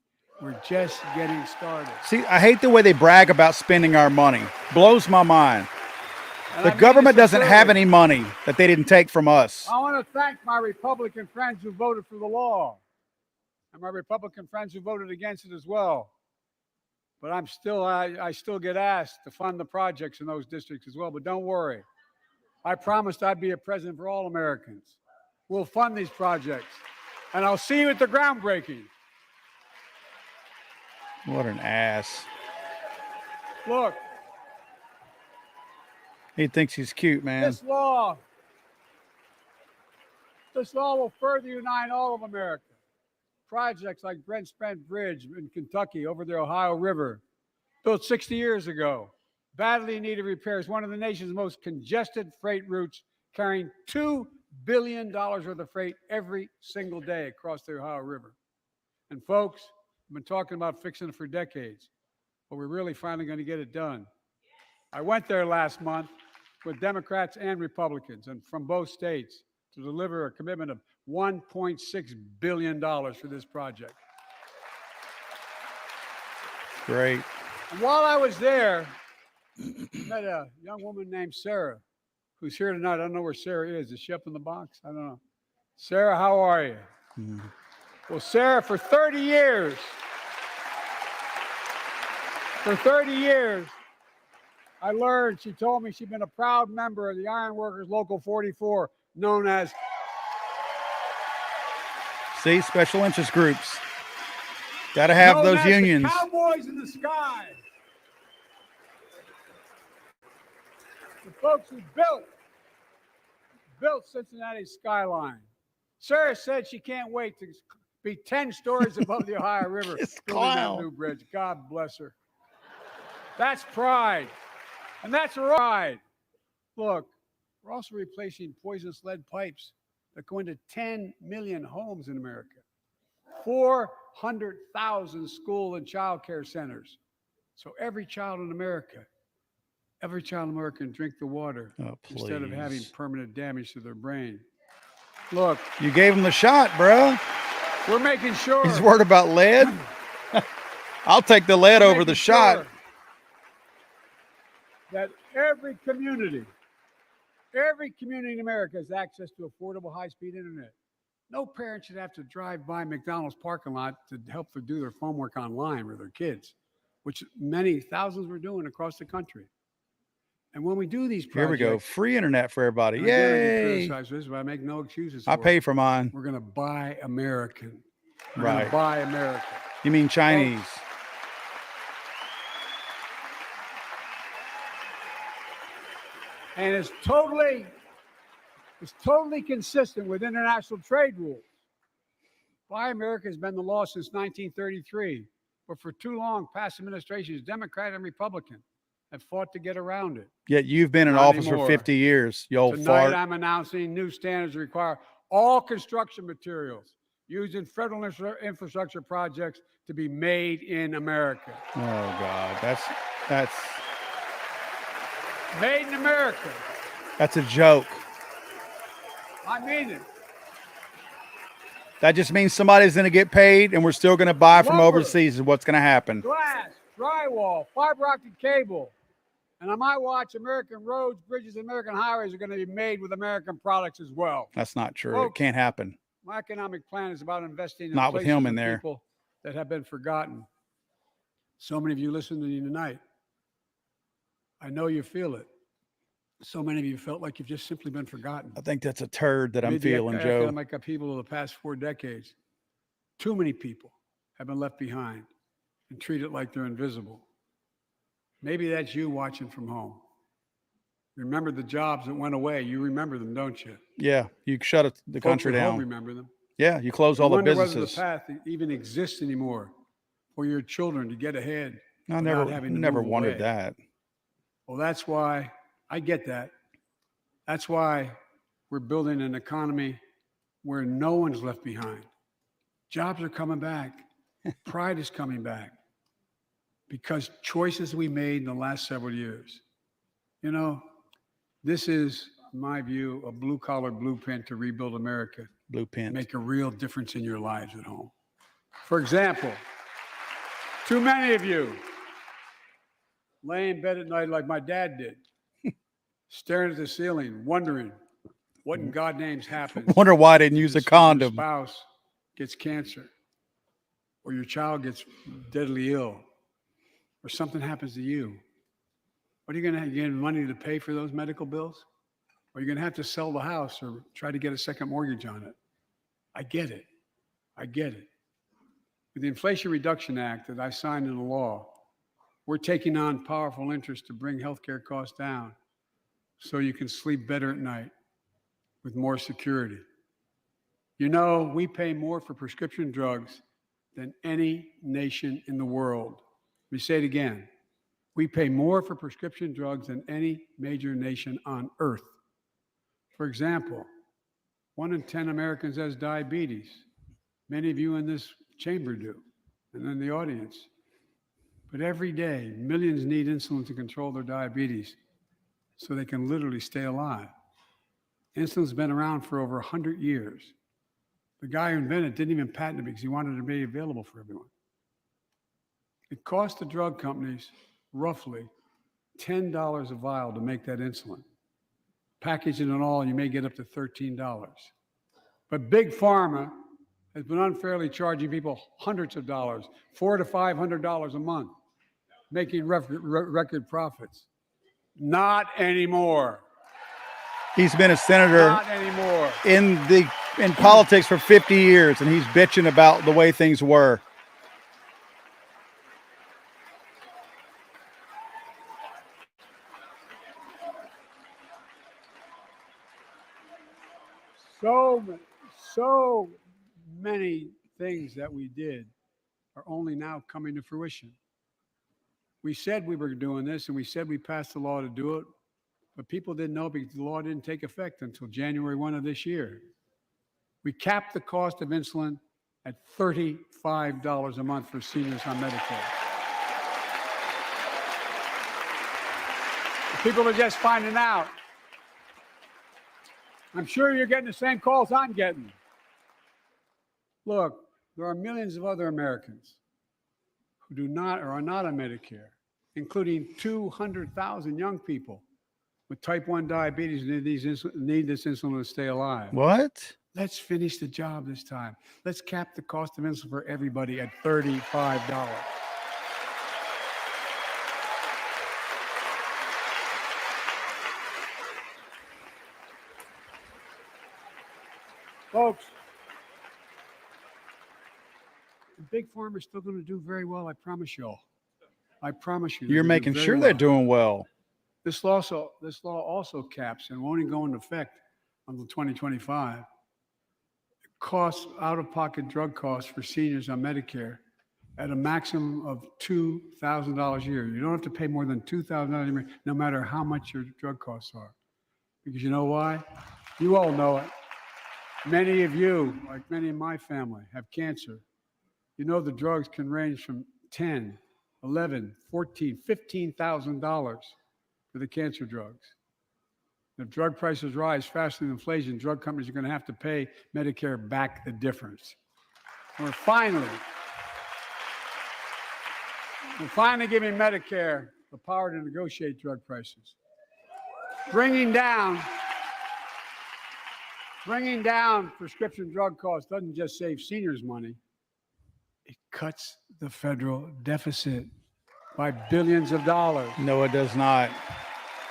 [SPEAKER 3] We're just getting started.
[SPEAKER 1] See, I hate the way they brag about spending our money. Blows my mind.
[SPEAKER 3] And
[SPEAKER 1] The
[SPEAKER 3] I mean
[SPEAKER 1] government
[SPEAKER 3] this
[SPEAKER 1] doesn't have
[SPEAKER 3] sincerely.
[SPEAKER 1] any money that they didn't take from us.
[SPEAKER 3] I want to thank my Republican friends who voted for the law and my Republican friends who voted against it as well. But I still get asked to fund the projects in those districts as well. But don't worry. I promised I'd be a president for all Americans. We'll fund these projects. And I'll see you at the groundbreaking.
[SPEAKER 1] What an ass.
[SPEAKER 3] Look,
[SPEAKER 1] He thinks he's cute, man.
[SPEAKER 3] this law will further unite all of America. Projects like Brent Spence Bridge in Kentucky over the Ohio River, built 60 years ago, badly needed repairs, one of the nation's most congested freight routes, carrying $2 billion worth of freight every single day across the Ohio River. And folks, I've been talking about fixing it for decades, but we're really finally going to get it done. I went there last month with Democrats and Republicans and from both states to deliver a commitment of $1.6 billion for this project.
[SPEAKER 1] Great.
[SPEAKER 3] And while I was there, I met a young woman named Sarah, who's here tonight. I don't know where Sarah is. Is she up in the box? I don't know. Sarah, how are you?
[SPEAKER 1] Mhm.
[SPEAKER 3] Well, Sarah, for 30 years, I learned, she told me she'd been a proud member of the Iron Workers Local 44, known as
[SPEAKER 1] See, special interest groups. Got to have
[SPEAKER 3] known
[SPEAKER 1] those
[SPEAKER 3] as the
[SPEAKER 1] unions.
[SPEAKER 3] Cowboys in the Sky. the folks who built Cincinnati's skyline. Sarah said she can't wait to be 10 stories above the Ohio River
[SPEAKER 1] This
[SPEAKER 3] building that
[SPEAKER 1] clown.
[SPEAKER 3] new bridge. God bless her. That's pride. And that's pride. Look, we're also replacing poisonous lead pipes that go into 10 million homes in America, 400,000 school and child care centers. So every child in America can drink the water instead of having
[SPEAKER 1] Please.
[SPEAKER 3] permanent damage to their brain. Look,
[SPEAKER 1] You gave him the shot, bro.
[SPEAKER 3] we're making sure.
[SPEAKER 1] He's worried about lead. I'll take the lead
[SPEAKER 3] we're
[SPEAKER 1] over the
[SPEAKER 3] making
[SPEAKER 1] shot.
[SPEAKER 3] sure that every community in America has access to affordable high-speed internet. No parent should have to drive by McDonald's parking lot to help them do their homework online with their kids, which many thousands were doing across the country. And when we do these projects,
[SPEAKER 1] Here we go. Free internet for everybody.
[SPEAKER 3] and again, I get
[SPEAKER 1] Yay.
[SPEAKER 3] criticized for this, but I make no excuses
[SPEAKER 1] I
[SPEAKER 3] for
[SPEAKER 1] pay
[SPEAKER 3] it.
[SPEAKER 1] for mine.
[SPEAKER 3] We're going to buy American. We're
[SPEAKER 1] Right.
[SPEAKER 3] going to buy American.
[SPEAKER 1] You mean Chinese?
[SPEAKER 3] And it's totally consistent with international trade rules. Buy America has been the law since 1933, but for too long, past administrations, Democrat and Republican, have fought to get around it.
[SPEAKER 1] Yet you've been in
[SPEAKER 3] Not
[SPEAKER 1] office
[SPEAKER 3] anymore.
[SPEAKER 1] for 50 years, you old
[SPEAKER 3] Tonight,
[SPEAKER 1] fart.
[SPEAKER 3] I'm announcing new standards that require all construction materials used in federal infrastructure projects to be made in America.
[SPEAKER 1] Oh God, that's
[SPEAKER 3] Made in America.
[SPEAKER 1] a joke.
[SPEAKER 3] I mean it.
[SPEAKER 1] That just means somebody's going to get paid, and we're still going to buy from
[SPEAKER 3] Lumber.
[SPEAKER 1] overseas. Is what's going to happen.
[SPEAKER 3] Glass, drywall, fiber optic cable. And on my watch, American roads, bridges, and American highways are going to be made with American products as well.
[SPEAKER 1] That's not true.
[SPEAKER 3] Folks,
[SPEAKER 1] It can't happen.
[SPEAKER 3] My economic plan is about investing in
[SPEAKER 1] Not with
[SPEAKER 3] places
[SPEAKER 1] him in
[SPEAKER 3] and
[SPEAKER 1] there.
[SPEAKER 3] people that have been forgotten. So many of you listening to me tonight, I know you feel it. So many of you felt like you've just simply been forgotten.
[SPEAKER 1] I think that's a turd that I'm
[SPEAKER 3] Amid the
[SPEAKER 1] feeling, Joe.
[SPEAKER 3] economic upheaval of the past 4 decades, too many people have been left behind and treated like they're invisible. Maybe that's you watching from home. Remember the jobs that went away. You remember them, don't you?
[SPEAKER 1] Yeah, you shut the
[SPEAKER 3] Folks
[SPEAKER 1] country
[SPEAKER 3] at home
[SPEAKER 1] down.
[SPEAKER 3] remember them.
[SPEAKER 1] Yeah, you close
[SPEAKER 3] You
[SPEAKER 1] all the
[SPEAKER 3] wonder whether
[SPEAKER 1] businesses.
[SPEAKER 3] the path even exists anymore for your children to get ahead.
[SPEAKER 1] I
[SPEAKER 3] without having to
[SPEAKER 1] never
[SPEAKER 3] move
[SPEAKER 1] wondered
[SPEAKER 3] away.
[SPEAKER 1] that.
[SPEAKER 3] Well, that's why I get that. That's why we're building an economy where no one's left behind. Jobs are coming back. Pride is coming back because choices we made in the last several years. You know, this is, in my view, a blue-collar blueprint to rebuild America,
[SPEAKER 1] Blue pin.
[SPEAKER 3] make a real difference in your lives at home. For example, too many of you lay in bed at night like my dad did, staring at the ceiling, wondering what in God's name's happens.
[SPEAKER 1] Wonder why I didn't use a
[SPEAKER 3] Your
[SPEAKER 1] condom.
[SPEAKER 3] spouse gets cancer, or your child gets deadly ill, or something happens to you. What are you going to get money to pay for those medical bills? Or you're going to have to sell the house or try to get a second mortgage on it. I get it. I get it. With the Inflation Reduction Act that I signed into law, we're taking on powerful interest to bring healthcare costs down so you can sleep better at night with more security. You know, we pay more for prescription drugs than any nation in the world. Let me say it again. We pay more for prescription drugs than any major nation on earth. For example, 1 in 10 Americans has diabetes. Many of you in this chamber do, and in the audience. But every day, millions need insulin to control their diabetes so they can literally stay alive. Insulin's been around for over 100 years. The guy who invented it didn't even patent it because he wanted it to be available for everyone. It cost the drug companies roughly $10 a vial to make that insulin. Packaging and all, you may get up to $13. But Big Pharma has been unfairly charging people hundreds of dollars, $400 to $500 a month, making record profits. Not anymore.
[SPEAKER 1] He's been a senator
[SPEAKER 3] Not anymore.
[SPEAKER 1] in politics for 50 years, and he's bitching about the way things were.
[SPEAKER 3] So many things that we did are only now coming to fruition. We said we were doing this, and we said we passed the law to do it, but people didn't know because the law didn't take effect until January 1 of this year. We capped the cost of insulin at $35 a month for seniors on Medicare. People are just finding out. I'm sure you're getting the same calls I'm getting. Look, there are millions of other Americans who do not or are not on Medicare, including 200,000 young people with type 1 diabetes who need this insulin to stay alive.
[SPEAKER 1] What?
[SPEAKER 3] Let's finish the job this time. Let's cap the cost of insulin for everybody at $35. Folks, the big pharma is still going to do very well, I promise you all. I promise you.
[SPEAKER 1] You're making sure they're doing well.
[SPEAKER 3] This law also caps and won't even go into effect until 2025. Costs, out-of-pocket drug costs for seniors on Medicare at a maximum of $2,000 a year. You don't have to pay more than $2,000 a year, no matter how much your drug costs are. Because you know why? You all know it. Many of you, like many in my family, have cancer. You know the drugs can range from $10,000, $11,000, $14,000, $15,000 for the cancer drugs. If drug prices rise faster than inflation, drug companies are going to have to pay Medicare back the difference. We're finally giving Medicare the power to negotiate drug prices. Bringing down prescription drug costs doesn't just save seniors money. It cuts the federal deficit by billions of dollars.
[SPEAKER 1] No, it does not.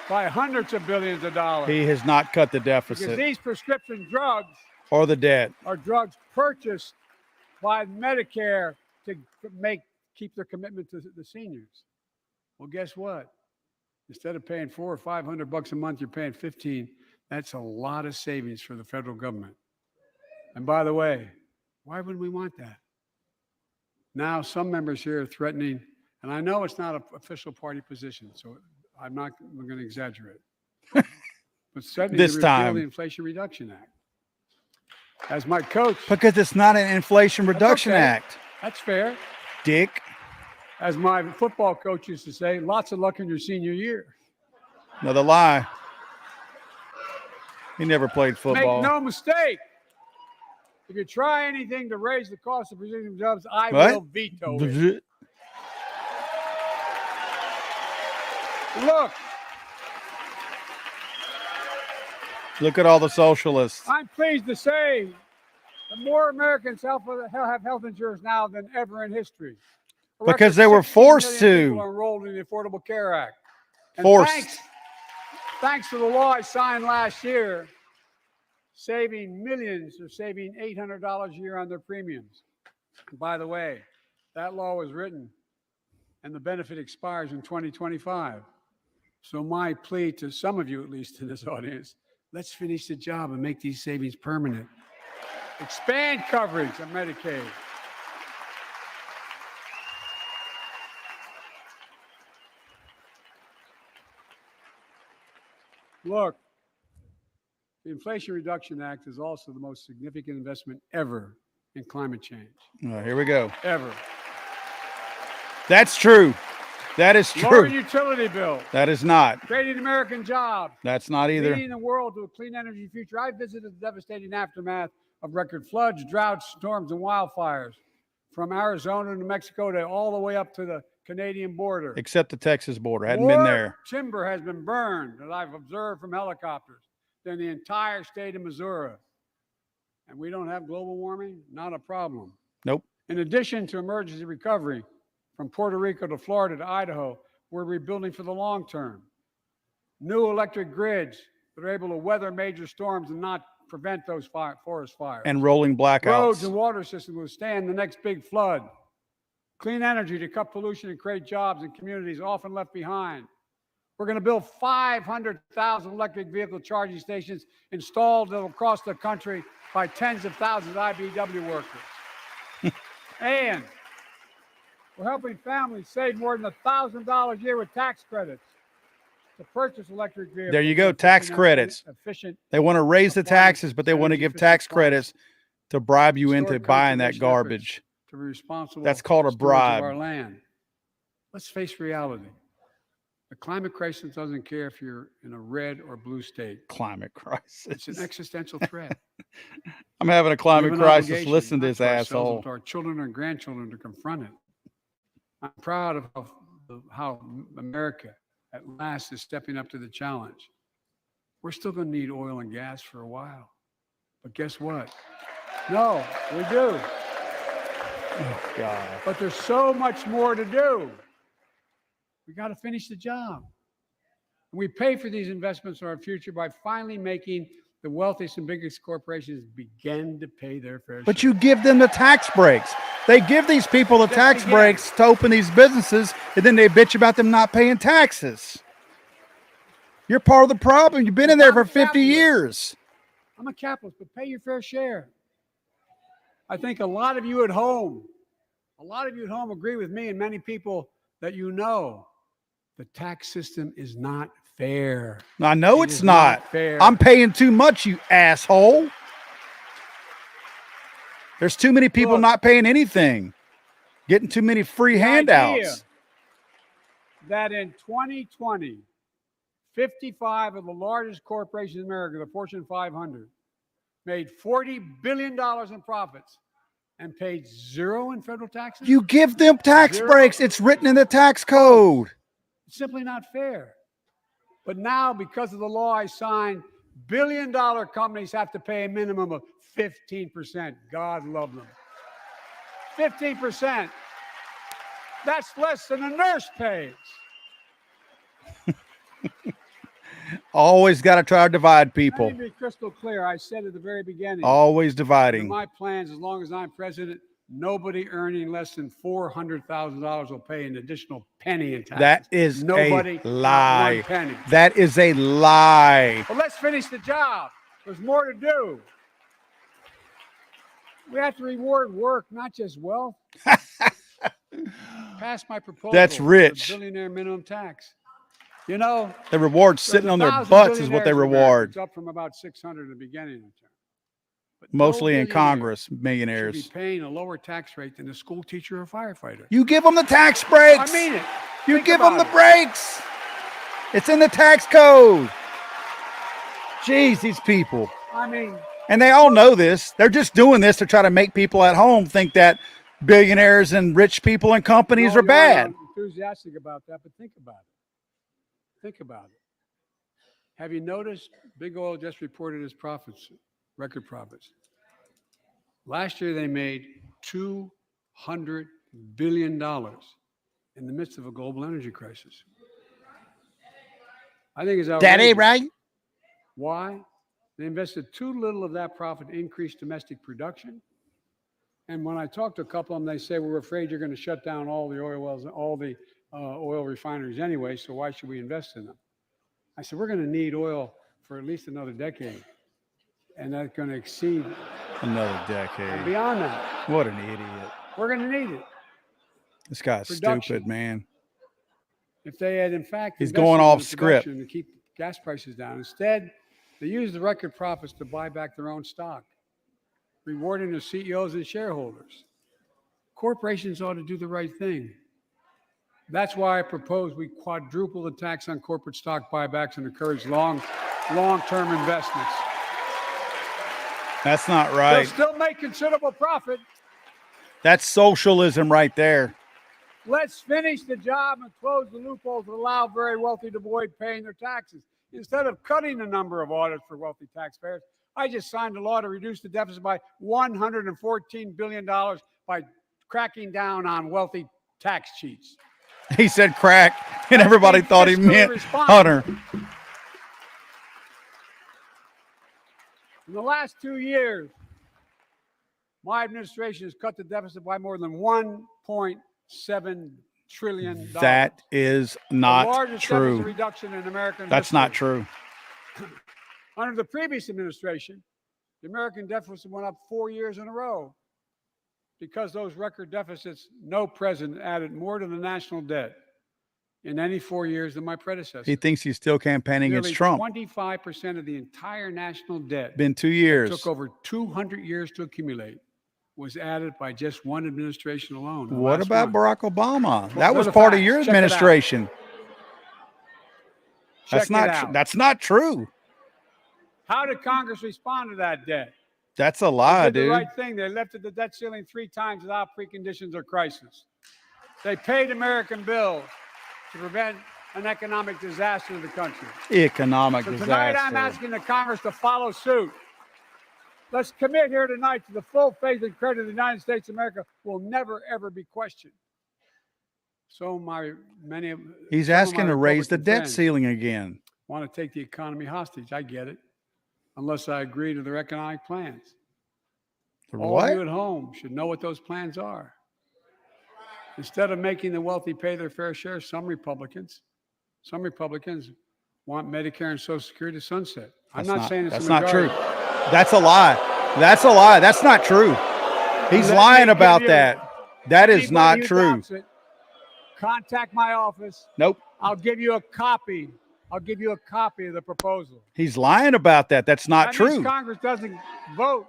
[SPEAKER 3] By hundreds of billions of dollars.
[SPEAKER 1] He has not cut the deficit.
[SPEAKER 3] Because these prescription drugs
[SPEAKER 1] or the debt
[SPEAKER 3] are drugs purchased by Medicare to keep their commitment to the seniors. Well, guess what? Instead of paying $400 or $500 a month, you're paying $15. That's a lot of savings for the federal government. And by the way, why would we want that? Now, some members here are threatening, and I know it's not an official party position, so I'm going to exaggerate. But threatening
[SPEAKER 1] this
[SPEAKER 3] to repeal
[SPEAKER 1] time,
[SPEAKER 3] the Inflation Reduction Act. As my coach.
[SPEAKER 1] Because it's not an Inflation Reduction Act.
[SPEAKER 3] That's fair.
[SPEAKER 1] Dick.
[SPEAKER 3] As my football coach used to say, lots of luck in your senior year.
[SPEAKER 1] Another lie. He never played football.
[SPEAKER 3] Make no mistake. If you try anything to raise the cost of prescription drugs, I will veto it.
[SPEAKER 1] Look at all the socialists.
[SPEAKER 3] I'm pleased to say that more Americans have health insurance now than ever in history.
[SPEAKER 1] Because they were forced to.
[SPEAKER 3] People are enrolled in the Affordable Care Act. And
[SPEAKER 1] forced.
[SPEAKER 3] Thanks to the law I signed last year, saving millions or saving $800 a year on their premiums. And by the way, that law was written and the benefit expires in 2025. So my plea to some of you, at least in this audience, let's finish the job and make these savings permanent. Expand coverage of Medicaid. Look, the Inflation Reduction Act is also the most significant investment ever in climate change.
[SPEAKER 1] Here we go.
[SPEAKER 3] Ever.
[SPEAKER 1] That's true. That is true.
[SPEAKER 3] Lower utility bill.
[SPEAKER 1] That is not.
[SPEAKER 3] Creating American jobs.
[SPEAKER 1] That's not either.
[SPEAKER 3] Leading the world to a clean energy future. I visited the devastating aftermath of record floods, droughts, storms, and wildfires from Arizona to Mexico to all the way up to the Canadian border.
[SPEAKER 1] Except the Texas border. Hadn't been there.
[SPEAKER 3] Timber has been burned that I've observed from helicopters than the entire state of Missouri. And we don't have global warming? Not a problem.
[SPEAKER 1] Nope.
[SPEAKER 3] In addition to emergency recovery from Puerto Rico to Florida to Idaho, we're rebuilding for the long term. New electric grids that are able to weather major storms and not prevent those forest fires.
[SPEAKER 1] And rolling blackouts.
[SPEAKER 3] Roads and water systems will withstand the next big flood. Clean energy to cut pollution and create jobs in communities often left behind. We're going to build 500,000 electric vehicle charging stations installed across the country by tens of thousands of IBEW workers. And we're helping families save more than $1,000 a year with tax credits to purchase electric vehicles.
[SPEAKER 1] There you go, tax credits. They want to raise the taxes, but they want to give tax credits to bribe you into buying that garbage.
[SPEAKER 3] To be responsible.
[SPEAKER 1] That's called a
[SPEAKER 3] bribe.
[SPEAKER 1] bribe.
[SPEAKER 3] Our land. Let's face reality. The climate crisis doesn't care if you're in a red or blue state.
[SPEAKER 1] Climate crisis.
[SPEAKER 3] It's an existential threat.
[SPEAKER 1] I'm having a climate crisis. Listen to this asshole.
[SPEAKER 3] To our children and grandchildren to confront it. I'm proud of how America at last is stepping up to the challenge. We're still going to need oil and gas for a while. But guess what? No, we do.
[SPEAKER 1] Oh, God.
[SPEAKER 3] But there's so much more to do. We got to finish the job. And we pay for these investments in our future by finally making the wealthiest and biggest corporations begin to pay their fair share.
[SPEAKER 1] But you give them the tax breaks. They give these people the tax breaks to open these businesses, and then they bitch about them not paying taxes. You're part of the problem. You've been in there for 50 years.
[SPEAKER 3] I'm a capitalist, but pay your fair share. I think a lot of you at home agree with me and many people that you know. The tax system is not fair.
[SPEAKER 1] I know it's not
[SPEAKER 3] fair.
[SPEAKER 1] I'm paying too much, you asshole. There's too many people not paying anything, getting too many free handouts.
[SPEAKER 3] That in 2020, 55 of the largest corporations in America, the Fortune 500, made $40 billion in profits and paid zero in federal taxes.
[SPEAKER 1] You give them tax breaks. It's written in the tax code.
[SPEAKER 3] It's simply not fair. But now, because of the law I signed, billion-dollar companies have to pay a minimum of 15%. God love them. 15%. That's less than a nurse pays.
[SPEAKER 1] Always got to try to divide people.
[SPEAKER 3] Let me be crystal clear. I said at the very beginning.
[SPEAKER 1] Always dividing.
[SPEAKER 3] In my plans, as long as I'm president, nobody earning less than $400,000 will pay an additional penny in taxes.
[SPEAKER 1] That is
[SPEAKER 3] nobody,
[SPEAKER 1] a lie.
[SPEAKER 3] Not one penny.
[SPEAKER 1] That is a lie.
[SPEAKER 3] But let's finish the job. There's more to do. We have to reward work, not just wealth. Pass my proposal.
[SPEAKER 1] That's rich.
[SPEAKER 3] For the billionaire minimum tax. You know,
[SPEAKER 1] the reward sitting on their butts is what they reward.
[SPEAKER 3] It's up from about 600 in the beginning of the term. But
[SPEAKER 1] mostly in Congress, millionaires.
[SPEAKER 3] Should be paying a lower tax rate than a school teacher or firefighter.
[SPEAKER 1] You give them the tax breaks.
[SPEAKER 3] I mean it.
[SPEAKER 1] You give them the breaks. It's in the tax code. Jeez, these people.
[SPEAKER 3] I mean.
[SPEAKER 1] And they all know this. They're just doing this to try to make people at home think that billionaires and rich people and companies are bad.
[SPEAKER 3] I'm enthusiastic about that, but think about it. Think about it. Have you noticed Big Oil just reported its profits, record profits? Last year they made $200 billion in the midst of a global energy crisis. I think it's outrageous.
[SPEAKER 1] That ain't right.
[SPEAKER 3] Why? They invested too little of that profit to increase domestic production. And when I talk to a couple of them, they say, we're afraid you're going to shut down all the oil wells, all the oil refineries anyway, so why should we invest in them? I said, we're going to need oil for at least another decade. And that's going to exceed
[SPEAKER 1] another decade.
[SPEAKER 3] And beyond that.
[SPEAKER 1] What an idiot.
[SPEAKER 3] We're going to need it.
[SPEAKER 1] This guy's stupid, man.
[SPEAKER 3] If they had, in fact,
[SPEAKER 1] he's going off script
[SPEAKER 3] to keep gas prices down. Instead, they used the record profits to buy back their own stock, rewarding their CEOs and shareholders. Corporations ought to do the right thing. That's why I propose we quadruple the tax on corporate stock buybacks and encourage long-term investments.
[SPEAKER 1] That's not right.
[SPEAKER 3] They'll still make considerable profit.
[SPEAKER 1] That's socialism right there.
[SPEAKER 3] Let's finish the job and close the loopholes that allow very wealthy to avoid paying their taxes. Instead of cutting the number of audits for wealthy taxpayers, I just signed a law to reduce the deficit by $114 billion by cracking down on wealthy tax cheats.
[SPEAKER 1] He said crack, and everybody thought he meant Hunter.
[SPEAKER 3] In the last 2 years, my administration has cut the deficit by more than $1.7 trillion.
[SPEAKER 1] That is
[SPEAKER 3] The
[SPEAKER 1] not
[SPEAKER 3] largest deficit
[SPEAKER 1] true.
[SPEAKER 3] reduction in American
[SPEAKER 1] That's
[SPEAKER 3] history.
[SPEAKER 1] not true.
[SPEAKER 3] Under the previous administration, the American deficit went up 4 years in a row. Because those record deficits, no president added more to the national debt in any 4 years than my predecessor.
[SPEAKER 1] He thinks he's still campaigning
[SPEAKER 3] Nearly
[SPEAKER 1] against Trump.
[SPEAKER 3] 25% of the entire national debt
[SPEAKER 1] Been 2
[SPEAKER 3] that
[SPEAKER 1] years.
[SPEAKER 3] took over 200 years to accumulate was added by just one administration alone. the
[SPEAKER 1] What
[SPEAKER 3] last
[SPEAKER 1] about
[SPEAKER 3] one.
[SPEAKER 1] Barack Obama?
[SPEAKER 3] Well,
[SPEAKER 1] That was
[SPEAKER 3] they're the
[SPEAKER 1] part of
[SPEAKER 3] facts.
[SPEAKER 1] your
[SPEAKER 3] Check it out.
[SPEAKER 1] administration. That's
[SPEAKER 3] Check it
[SPEAKER 1] not.
[SPEAKER 3] out.
[SPEAKER 1] That's not true.
[SPEAKER 3] How did Congress respond to that debt?
[SPEAKER 1] That's a
[SPEAKER 3] They
[SPEAKER 1] lie,
[SPEAKER 3] did the
[SPEAKER 1] dude.
[SPEAKER 3] right thing. They lifted the debt ceiling 3 times without preconditions or crisis. They paid American bills to prevent an economic disaster to the country.
[SPEAKER 1] Economic
[SPEAKER 3] So tonight I'm
[SPEAKER 1] disaster.
[SPEAKER 3] asking the Congress to follow suit. Let's commit here tonight to the full faith and credit of the United States of America will never, ever be questioned. So
[SPEAKER 1] He's
[SPEAKER 3] some of
[SPEAKER 1] asking
[SPEAKER 3] my
[SPEAKER 1] to raise the
[SPEAKER 3] Republican
[SPEAKER 1] debt
[SPEAKER 3] friends
[SPEAKER 1] ceiling again.
[SPEAKER 3] want to take the economy hostage. I get it. Unless I agree to their economic plans. All of you
[SPEAKER 1] What?
[SPEAKER 3] at home should know what those plans are. Instead of making the wealthy pay their fair share, some Republicans want Medicare and Social Security to sunset. I'm not saying it's
[SPEAKER 1] that's
[SPEAKER 3] a
[SPEAKER 1] not true.
[SPEAKER 3] majority.
[SPEAKER 1] That's a lie. That's a lie. That's not true. He's
[SPEAKER 3] Let
[SPEAKER 1] lying
[SPEAKER 3] me give
[SPEAKER 1] about
[SPEAKER 3] you-
[SPEAKER 1] that. That is
[SPEAKER 3] Anybody
[SPEAKER 1] not
[SPEAKER 3] who
[SPEAKER 1] true.
[SPEAKER 3] doubts it, contact my office.
[SPEAKER 1] Nope.
[SPEAKER 3] I'll give you a copy. I'll give you a copy of the proposal.
[SPEAKER 1] He's lying about that. That's not
[SPEAKER 3] That means
[SPEAKER 1] true.
[SPEAKER 3] Congress doesn't vote.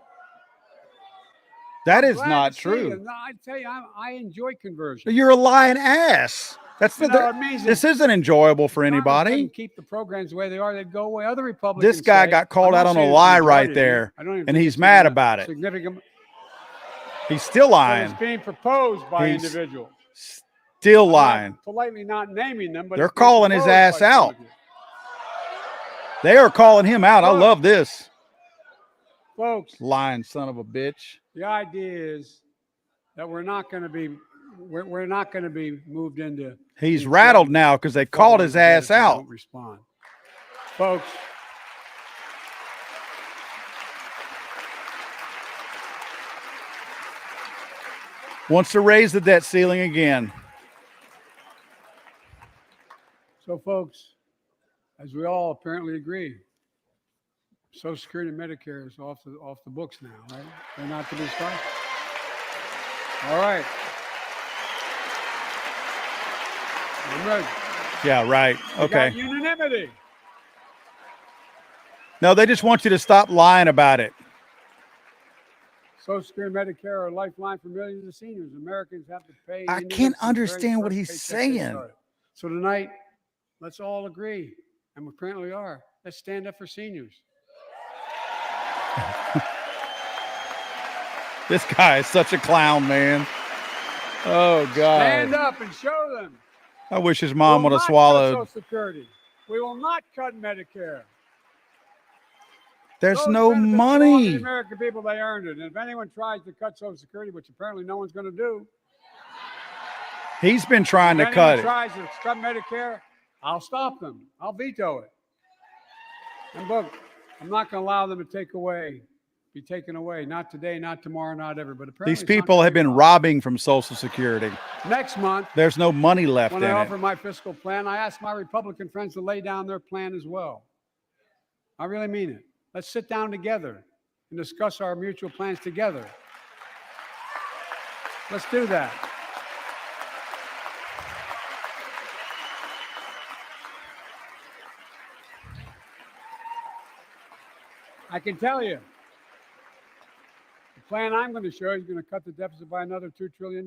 [SPEAKER 1] That
[SPEAKER 3] I'm
[SPEAKER 1] is
[SPEAKER 3] glad
[SPEAKER 1] not
[SPEAKER 3] to see
[SPEAKER 1] true.
[SPEAKER 3] you. No, I tell you, I enjoy conversion.
[SPEAKER 1] You're a lying ass. That's
[SPEAKER 3] You know, it means
[SPEAKER 1] this
[SPEAKER 3] that
[SPEAKER 1] isn't enjoyable for
[SPEAKER 3] Congress
[SPEAKER 1] anybody.
[SPEAKER 3] doesn't keep the programs the way they are, they'd go away. Other Republicans
[SPEAKER 1] This guy
[SPEAKER 3] say-
[SPEAKER 1] got called
[SPEAKER 3] I'm
[SPEAKER 1] out
[SPEAKER 3] not
[SPEAKER 1] on a
[SPEAKER 3] saying it's
[SPEAKER 1] lie
[SPEAKER 3] majority
[SPEAKER 1] right
[SPEAKER 3] of you.
[SPEAKER 1] there,
[SPEAKER 3] I don't even
[SPEAKER 1] and
[SPEAKER 3] think
[SPEAKER 1] he's
[SPEAKER 3] it's
[SPEAKER 1] mad
[SPEAKER 3] even
[SPEAKER 1] about it.
[SPEAKER 3] significant,
[SPEAKER 1] He's still
[SPEAKER 3] but
[SPEAKER 1] lying.
[SPEAKER 3] it's being proposed by
[SPEAKER 1] He's
[SPEAKER 3] individuals.
[SPEAKER 1] Still
[SPEAKER 3] I'm
[SPEAKER 1] lying.
[SPEAKER 3] not politely not naming them, but
[SPEAKER 1] They're
[SPEAKER 3] it's being
[SPEAKER 1] calling his
[SPEAKER 3] proposed
[SPEAKER 1] ass
[SPEAKER 3] by some
[SPEAKER 1] out.
[SPEAKER 3] of you.
[SPEAKER 1] They are calling him out. I
[SPEAKER 3] Look.
[SPEAKER 1] love this.
[SPEAKER 3] Folks,
[SPEAKER 1] Lying son of a bitch.
[SPEAKER 3] the idea is that we're not going to be moved into.
[SPEAKER 1] He's
[SPEAKER 3] being
[SPEAKER 1] rattled
[SPEAKER 3] threatened
[SPEAKER 1] now because they
[SPEAKER 3] with
[SPEAKER 1] called
[SPEAKER 3] falling
[SPEAKER 1] his
[SPEAKER 3] dead
[SPEAKER 1] ass
[SPEAKER 3] if we
[SPEAKER 1] out.
[SPEAKER 3] don't respond. Folks,
[SPEAKER 1] Wants to raise the debt ceiling again.
[SPEAKER 3] as we all apparently agree, Social Security and Medicare is off the books now, right? They're not to be started. All right. I'm ready.
[SPEAKER 1] Yeah, right.
[SPEAKER 3] We got
[SPEAKER 1] Okay.
[SPEAKER 3] unanimity.
[SPEAKER 1] No, they just want you to stop lying about it.
[SPEAKER 3] Social Security and Medicare are a lifeline for millions of seniors. Americans have to pay.
[SPEAKER 1] I
[SPEAKER 3] into
[SPEAKER 1] can't
[SPEAKER 3] this since the very
[SPEAKER 1] understand what
[SPEAKER 3] first
[SPEAKER 1] he's
[SPEAKER 3] paycheck they
[SPEAKER 1] saying.
[SPEAKER 3] started. So tonight, let's all agree, and we apparently are. Let's stand up for seniors.
[SPEAKER 1] This guy is such a clown, man. Oh,
[SPEAKER 3] Stand
[SPEAKER 1] God.
[SPEAKER 3] up and show them.
[SPEAKER 1] I wish his mom
[SPEAKER 3] We
[SPEAKER 1] would
[SPEAKER 3] will
[SPEAKER 1] have
[SPEAKER 3] not cut
[SPEAKER 1] swallowed.
[SPEAKER 3] Social Security. We will not cut Medicare.
[SPEAKER 1] There's
[SPEAKER 3] Those
[SPEAKER 1] no
[SPEAKER 3] benefits belong to the
[SPEAKER 1] money.
[SPEAKER 3] American people, they earned it. And if anyone tries to cut Social Security, which apparently no one's going to do,
[SPEAKER 1] He's been trying to
[SPEAKER 3] if
[SPEAKER 1] cut
[SPEAKER 3] anyone
[SPEAKER 1] it.
[SPEAKER 3] tries to cut Medicare, I'll stop them. I'll veto it. And look, I'm not going to allow them to be taken away. Not today, not tomorrow, not ever. But apparently
[SPEAKER 1] These people have been robbing from Social Security.
[SPEAKER 3] Next month,
[SPEAKER 1] There's no money left
[SPEAKER 3] when
[SPEAKER 1] in
[SPEAKER 3] I
[SPEAKER 1] it.
[SPEAKER 3] offer my fiscal plan, I ask my Republican friends to lay down their plan as well. I really mean it. Let's sit down together and discuss our mutual plans together. Let's do that. I can tell you, the plan I'm going to show you is going to cut the deficit by another $2 trillion.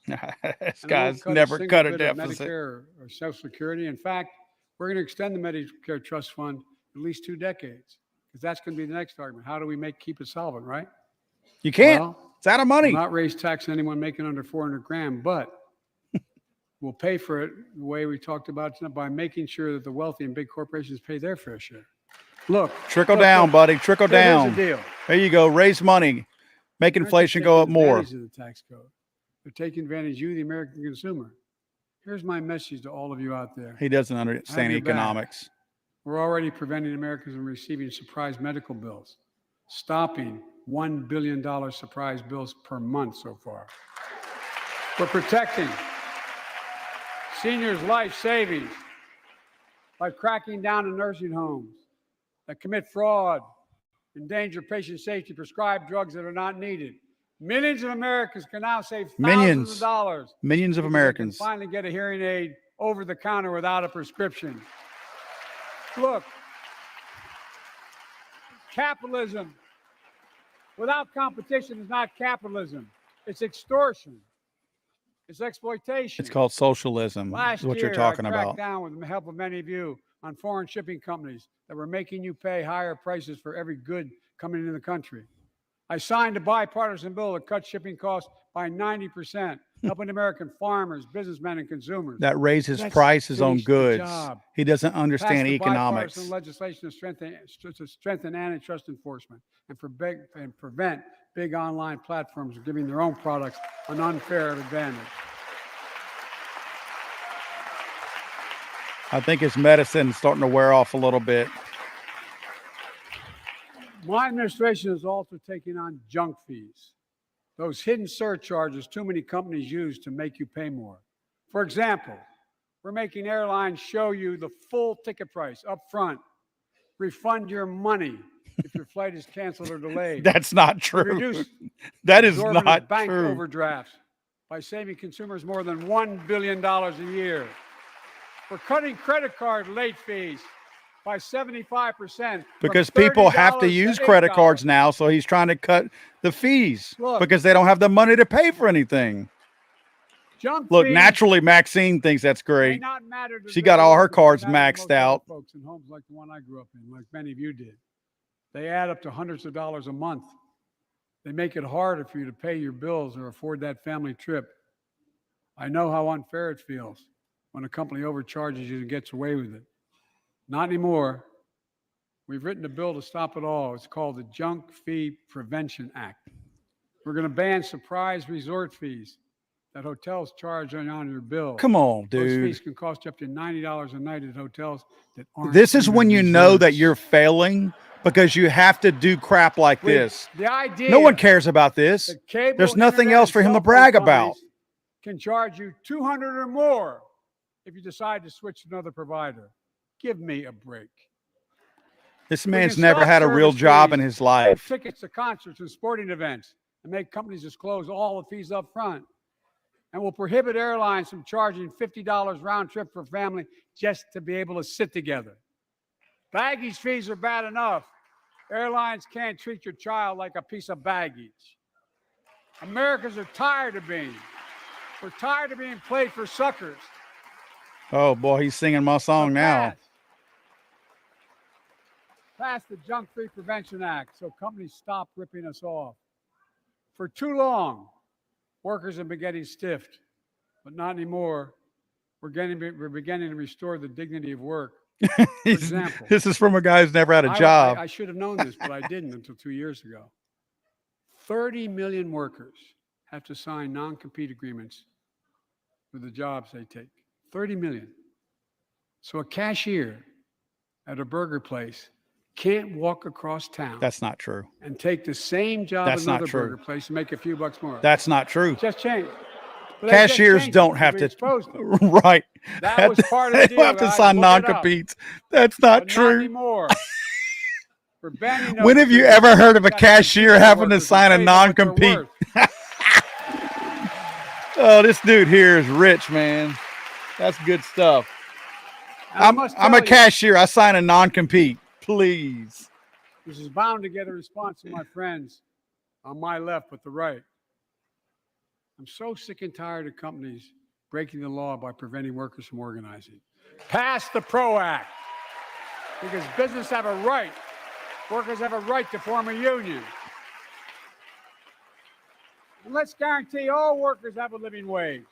[SPEAKER 1] This
[SPEAKER 3] And it won't
[SPEAKER 1] guy's
[SPEAKER 3] cut
[SPEAKER 1] never
[SPEAKER 3] single
[SPEAKER 1] cut a
[SPEAKER 3] bit of
[SPEAKER 1] deficit.
[SPEAKER 3] Medicare or Social Security. In fact, we're going to extend the Medicare Trust Fund at least 2 decades, because that's going to be the next argument. How do we keep it solvent, right?
[SPEAKER 1] You can't.
[SPEAKER 3] Well,
[SPEAKER 1] It's out of
[SPEAKER 3] we'll
[SPEAKER 1] money.
[SPEAKER 3] not raise tax on anyone making under 400 grand, but we'll pay for it the way we talked about tonight, by making sure that the wealthy and big corporations pay their fair share. Look,
[SPEAKER 1] Trickle
[SPEAKER 3] look,
[SPEAKER 1] down,
[SPEAKER 3] look.
[SPEAKER 1] buddy. Trickle
[SPEAKER 3] Here's
[SPEAKER 1] down.
[SPEAKER 3] the deal.
[SPEAKER 1] There you go. Raise money. Make
[SPEAKER 3] They're
[SPEAKER 1] inflation
[SPEAKER 3] just
[SPEAKER 1] go up
[SPEAKER 3] taking
[SPEAKER 1] more.
[SPEAKER 3] advantage of the tax code. They're taking advantage of you, the American consumer. Here's my message to all of you out there.
[SPEAKER 1] He doesn't understand
[SPEAKER 3] your back.
[SPEAKER 1] economics.
[SPEAKER 3] We're already preventing Americans from receiving surprise medical bills, stopping $1 billion surprise bills per month so far. We're protecting seniors' life savings by cracking down on nursing homes that commit fraud, endanger patient safety, prescribe drugs that are not needed. Millions of Americans can now save thousands of dollars.
[SPEAKER 1] Millions of
[SPEAKER 3] because they
[SPEAKER 1] Americans.
[SPEAKER 3] can finally get a hearing aid over the counter without a prescription. Look, capitalism without competition is not capitalism. It's extortion. It's exploitation.
[SPEAKER 1] It's called socialism.
[SPEAKER 3] Last
[SPEAKER 1] Is what
[SPEAKER 3] year,
[SPEAKER 1] you're talking
[SPEAKER 3] I
[SPEAKER 1] about.
[SPEAKER 3] cracked down with the help of many of you on foreign shipping companies that were making you pay higher prices for every good coming into the country. I signed a bipartisan bill that cut shipping costs by 90%, helping American farmers, businessmen, and consumers.
[SPEAKER 1] That raises
[SPEAKER 3] Let's
[SPEAKER 1] prices on
[SPEAKER 3] finish the
[SPEAKER 1] goods.
[SPEAKER 3] job.
[SPEAKER 1] He doesn't
[SPEAKER 3] Passed
[SPEAKER 1] understand
[SPEAKER 3] the
[SPEAKER 1] economics.
[SPEAKER 3] bipartisan legislation to strengthen antitrust enforcement and prevent big online platforms from giving their own products an unfair advantage.
[SPEAKER 1] I think his medicine is starting to wear off a little bit.
[SPEAKER 3] My administration is also taking on junk fees, those hidden surcharges too many companies use to make you pay more. For example, we're making airlines show you the full ticket price up front, refund your money if your flight is canceled or delayed.
[SPEAKER 1] That's not
[SPEAKER 3] We
[SPEAKER 1] true.
[SPEAKER 3] reduce
[SPEAKER 1] That is
[SPEAKER 3] exorbitant
[SPEAKER 1] not
[SPEAKER 3] bank
[SPEAKER 1] true.
[SPEAKER 3] overdrafts by saving consumers more than $1 billion a year. We're cutting credit card late fees by 75%.
[SPEAKER 1] Because people have to use credit cards now, so he's trying to cut the fees because they don't have the money to pay for anything.
[SPEAKER 3] Junk
[SPEAKER 1] Look,
[SPEAKER 3] fees
[SPEAKER 1] naturally, Maxine thinks that's
[SPEAKER 3] may
[SPEAKER 1] great.
[SPEAKER 3] not matter to
[SPEAKER 1] She got all her
[SPEAKER 3] those
[SPEAKER 1] cards
[SPEAKER 3] that matter to
[SPEAKER 1] maxed
[SPEAKER 3] most other
[SPEAKER 1] out.
[SPEAKER 3] Folks in homes like the one I grew up in, like many of you did. They add up to hundreds of dollars a month. They make it harder for you to pay your bills or afford that family trip. I know how unfair it feels when a company overcharges you and gets away with it. Not anymore. We've written a bill to stop it all. It's called the Junk Fee Prevention Act. We're going to ban surprise resort fees that hotels charge on your bill.
[SPEAKER 1] Come on,
[SPEAKER 3] Those
[SPEAKER 1] dude.
[SPEAKER 3] fees can cost you up to $90 a night at hotels that aren't.
[SPEAKER 1] This is
[SPEAKER 3] even
[SPEAKER 1] when you know that
[SPEAKER 3] resorts.
[SPEAKER 1] you're failing because you have to do crap like
[SPEAKER 3] With
[SPEAKER 1] this.
[SPEAKER 3] The idea
[SPEAKER 1] No one cares about this.
[SPEAKER 3] that cable,
[SPEAKER 1] There's nothing
[SPEAKER 3] internet,
[SPEAKER 1] else
[SPEAKER 3] and
[SPEAKER 1] for him to
[SPEAKER 3] cell phone
[SPEAKER 1] brag about.
[SPEAKER 3] companies can charge you $200 or more if you decide to switch to another provider. Give me a break.
[SPEAKER 1] This
[SPEAKER 3] We
[SPEAKER 1] man's
[SPEAKER 3] can
[SPEAKER 1] never
[SPEAKER 3] stop
[SPEAKER 1] had a real
[SPEAKER 3] service
[SPEAKER 1] job
[SPEAKER 3] fees,
[SPEAKER 1] in his life.
[SPEAKER 3] Tickets to concerts and sporting events, and make companies disclose all the fees up front. And we'll prohibit airlines from charging $50 round trip for family just to be able to sit together. Baggage fees are bad enough. Airlines can't treat your child like a piece of baggage. Americans are tired of being. We're tired of being played for suckers.
[SPEAKER 1] Oh boy, he's singing my song now.
[SPEAKER 3] Pass the Junk Fee Prevention Act so companies stop ripping us off. For too long, workers have been getting stiffed, but not anymore. We're beginning to restore the dignity of work. For example,
[SPEAKER 1] This is from a guy who's never had a job.
[SPEAKER 3] I should have known this, but I didn't until 2 years ago. 30 million workers have to sign non-compete agreements for the jobs they take. 30 million. So a cashier at a burger place can't walk across town
[SPEAKER 1] That's not true.
[SPEAKER 3] and take the same job
[SPEAKER 1] That's
[SPEAKER 3] at
[SPEAKER 1] not
[SPEAKER 3] another
[SPEAKER 1] true.
[SPEAKER 3] burger place and make a few bucks more.
[SPEAKER 1] That's not true.
[SPEAKER 3] Just change. But they just
[SPEAKER 1] Cashiers
[SPEAKER 3] changed
[SPEAKER 1] don't
[SPEAKER 3] it
[SPEAKER 1] have
[SPEAKER 3] be
[SPEAKER 1] to.
[SPEAKER 3] exposed to.
[SPEAKER 1] Right.
[SPEAKER 3] That was part of
[SPEAKER 1] They
[SPEAKER 3] the
[SPEAKER 1] don't have
[SPEAKER 3] deal,
[SPEAKER 1] to
[SPEAKER 3] guys.
[SPEAKER 1] sign
[SPEAKER 3] Look it up.
[SPEAKER 1] non-competes. That's not
[SPEAKER 3] But
[SPEAKER 1] true.
[SPEAKER 3] Not anymore. We're banning those
[SPEAKER 1] When have you
[SPEAKER 3] agreements.
[SPEAKER 1] ever heard of a
[SPEAKER 3] Gotta pay
[SPEAKER 1] cashier
[SPEAKER 3] people
[SPEAKER 1] having to
[SPEAKER 3] workers
[SPEAKER 1] sign a
[SPEAKER 3] and pay them what they're
[SPEAKER 1] non-compete?
[SPEAKER 3] worth.
[SPEAKER 1] Oh, this dude here is rich, man. That's good stuff.
[SPEAKER 3] And I
[SPEAKER 1] I'm
[SPEAKER 3] must
[SPEAKER 1] a
[SPEAKER 3] tell you,
[SPEAKER 1] cashier. I sign a non-compete. Please.
[SPEAKER 3] this is bound to get a response from my friends on my left, but the right. I'm so sick and tired of companies breaking the law by preventing workers from organizing. Pass the PRO Act, because business have a right, workers have a right to form a union. And let's guarantee all workers have a living wage.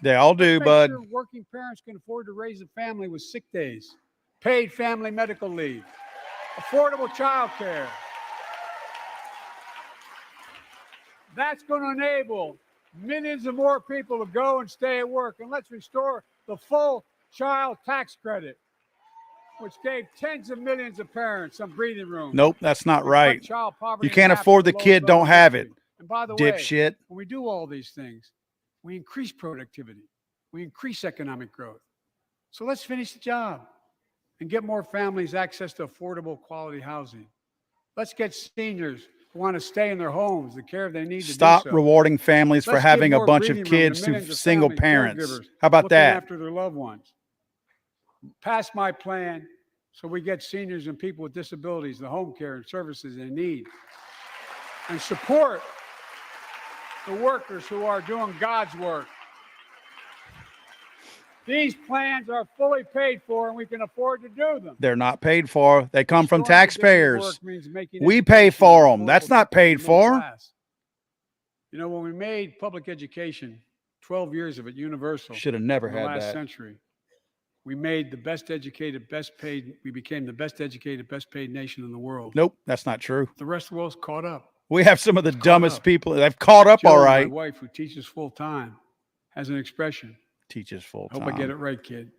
[SPEAKER 1] They all do,
[SPEAKER 3] Let's make
[SPEAKER 1] bud.
[SPEAKER 3] sure working parents can afford to raise a family with sick days, paid family medical leave, affordable child care. That's going to enable millions of more people to go and stay at work. And let's restore the full child tax credit, which gave tens of millions of parents some breathing room.
[SPEAKER 1] Nope, that's not
[SPEAKER 3] And cut
[SPEAKER 1] right.
[SPEAKER 3] child poverty
[SPEAKER 1] You
[SPEAKER 3] in
[SPEAKER 1] can't
[SPEAKER 3] half
[SPEAKER 1] afford
[SPEAKER 3] to
[SPEAKER 1] the
[SPEAKER 3] lowest
[SPEAKER 1] kid,
[SPEAKER 3] level
[SPEAKER 1] don't
[SPEAKER 3] in
[SPEAKER 1] have it.
[SPEAKER 3] history. And by the way,
[SPEAKER 1] Dipshit.
[SPEAKER 3] when we do all these things, we increase productivity. We increase economic growth. So let's finish the job and get more families access to affordable quality housing. Let's get seniors who want to stay in their homes the care they need to
[SPEAKER 1] Stop
[SPEAKER 3] do so.
[SPEAKER 1] rewarding families for
[SPEAKER 3] Let's give
[SPEAKER 1] having a
[SPEAKER 3] more
[SPEAKER 1] bunch of
[SPEAKER 3] breathing room to
[SPEAKER 1] kids to
[SPEAKER 3] millions of
[SPEAKER 1] single
[SPEAKER 3] family
[SPEAKER 1] parents.
[SPEAKER 3] caregivers
[SPEAKER 1] How about
[SPEAKER 3] looking
[SPEAKER 1] that?
[SPEAKER 3] after their loved ones. Pass my plan so we get seniors and people with disabilities the home care and services they need. And support the workers who are doing God's work. These plans are fully paid for, and we can afford to do them.
[SPEAKER 1] They're not paid for. They come from
[SPEAKER 3] Restoring tradition of
[SPEAKER 1] taxpayers.
[SPEAKER 3] work means making
[SPEAKER 1] We pay
[SPEAKER 3] education
[SPEAKER 1] for
[SPEAKER 3] an
[SPEAKER 1] them. That's
[SPEAKER 3] affordable
[SPEAKER 1] not
[SPEAKER 3] for the
[SPEAKER 1] paid
[SPEAKER 3] middle
[SPEAKER 1] for.
[SPEAKER 3] class. You know, when we made public education, 12 years of it, universal,
[SPEAKER 1] Should have never
[SPEAKER 3] in the
[SPEAKER 1] had
[SPEAKER 3] last
[SPEAKER 1] that.
[SPEAKER 3] century, we made the best educated, best paid, we became the best educated, best paid nation in the world.
[SPEAKER 1] Nope, that's not true.
[SPEAKER 3] The rest of the world's caught up.
[SPEAKER 1] We have some of the
[SPEAKER 3] Caught
[SPEAKER 1] dumbest
[SPEAKER 3] up.
[SPEAKER 1] people. They've caught up
[SPEAKER 3] Jill,
[SPEAKER 1] all right.
[SPEAKER 3] my wife, who teaches full time, has an expression.
[SPEAKER 1] Teaches full
[SPEAKER 3] I hope I get it
[SPEAKER 1] time.
[SPEAKER 3] right, kid.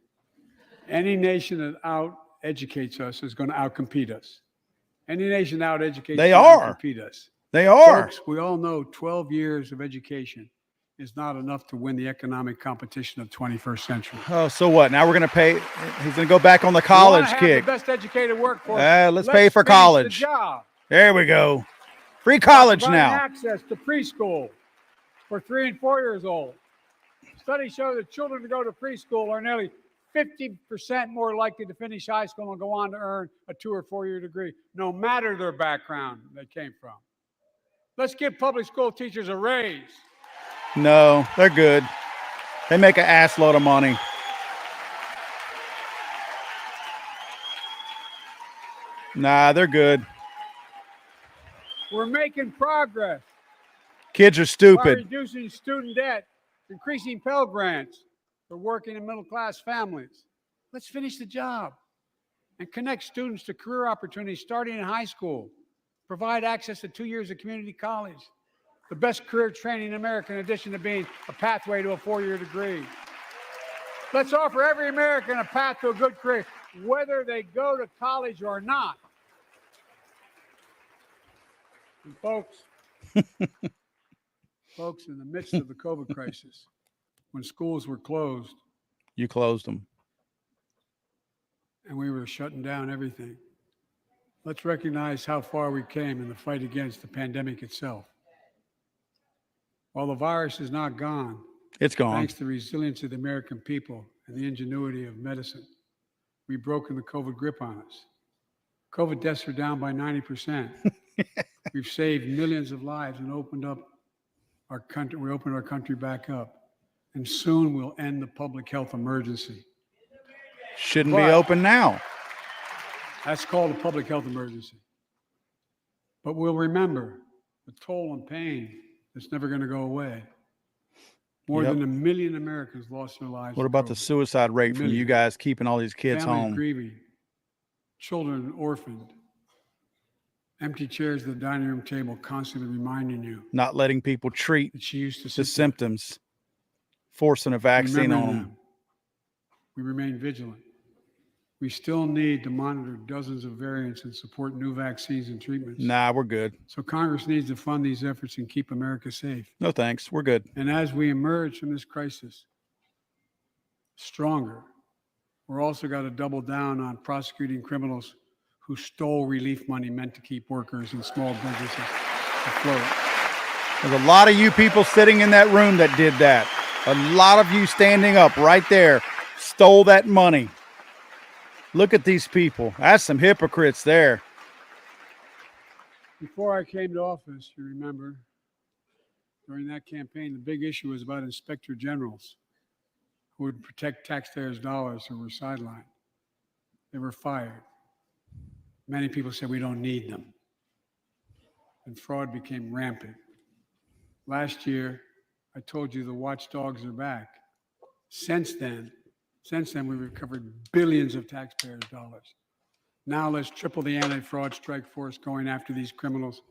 [SPEAKER 3] Any nation that out-educates us is going to out-compete us. Any nation that out-educates
[SPEAKER 1] They
[SPEAKER 3] us
[SPEAKER 1] are.
[SPEAKER 3] out-compete us.
[SPEAKER 1] They are.
[SPEAKER 3] Folks, we all know 12 years of education is not enough to win the economic competition of 21st century.
[SPEAKER 1] Oh, so what? Now we're going to pay. He's going to go back on the
[SPEAKER 3] We wanna
[SPEAKER 1] college
[SPEAKER 3] have
[SPEAKER 1] kick.
[SPEAKER 3] the best educated workforce.
[SPEAKER 1] Let's pay for
[SPEAKER 3] finish
[SPEAKER 1] college.
[SPEAKER 3] The job.
[SPEAKER 1] There we go. Free college
[SPEAKER 3] Providing
[SPEAKER 1] now.
[SPEAKER 3] access to preschool for 3 and 4 years old. Studies show that children who go to preschool are nearly 50% more likely to finish high school and go on to earn a 2 or 4 year degree, no matter their background they came from. Let's give public school teachers a raise.
[SPEAKER 1] No, they're good. They make an ass load of money. Nah, they're good.
[SPEAKER 3] We're making progress
[SPEAKER 1] Kids are
[SPEAKER 3] by
[SPEAKER 1] stupid.
[SPEAKER 3] reducing student debt, increasing Pell Grants for working and middle class families. Let's finish the job and connect students to career opportunities starting in high school. Provide access to 2 years of community college, the best career training in America, in addition to being a pathway to a 4-year degree. Let's offer every American a path to a good career, whether they go to college or not. And folks, in the midst of the COVID crisis, when schools were closed
[SPEAKER 1] You closed them.
[SPEAKER 3] and we were shutting down everything, let's recognize how far we came in the fight against the pandemic itself. While the virus is not gone,
[SPEAKER 1] It's gone.
[SPEAKER 3] thanks to the resilience of the American people and the ingenuity of medicine, we've broken the COVID grip on us. COVID deaths are down by 90%. We've saved millions of lives and opened up our country. We opened our country back up. And soon we'll end the public health emergency.
[SPEAKER 1] Shouldn't be
[SPEAKER 3] But-
[SPEAKER 1] open now.
[SPEAKER 3] That's called a public health emergency. But we'll remember the toll and pain that's never going to go away. More
[SPEAKER 1] Yep.
[SPEAKER 3] than 1 million Americans lost their lives.
[SPEAKER 1] What
[SPEAKER 3] to
[SPEAKER 1] about the
[SPEAKER 3] COVID.
[SPEAKER 1] suicide rate from you
[SPEAKER 3] Million.
[SPEAKER 1] guys keeping all these kids
[SPEAKER 3] Families
[SPEAKER 1] home?
[SPEAKER 3] grieving, children orphaned, empty chairs at the dining room table constantly reminding you
[SPEAKER 1] Not letting people treat
[SPEAKER 3] that she used to
[SPEAKER 1] the
[SPEAKER 3] sit there.
[SPEAKER 1] symptoms, forcing a vaccine on
[SPEAKER 3] Remembering
[SPEAKER 1] them.
[SPEAKER 3] We remain vigilant. We still need to monitor dozens of variants and support new vaccines and treatments.
[SPEAKER 1] Nah, we're good.
[SPEAKER 3] So Congress needs to fund these efforts and keep America safe.
[SPEAKER 1] No thanks. We're good.
[SPEAKER 3] And as we emerge from this crisis stronger, we're also got to double down on prosecuting criminals who stole relief money meant to keep workers and small businesses afloat.
[SPEAKER 1] There's a lot of you people sitting in that room that did that. A lot of you standing up right there stole that money. Look at these people. That's some hypocrites there.
[SPEAKER 3] Before I came to office, you remember, during that campaign, the big issue was about inspector generals who would protect taxpayers' dollars who were sidelined. They were fired. Many people said we don't need them. And fraud became rampant. Last year, I told you the watchdogs are back. Since then, we recovered billions of taxpayers' dollars. Now let's triple the anti-fraud strike force going after these criminals,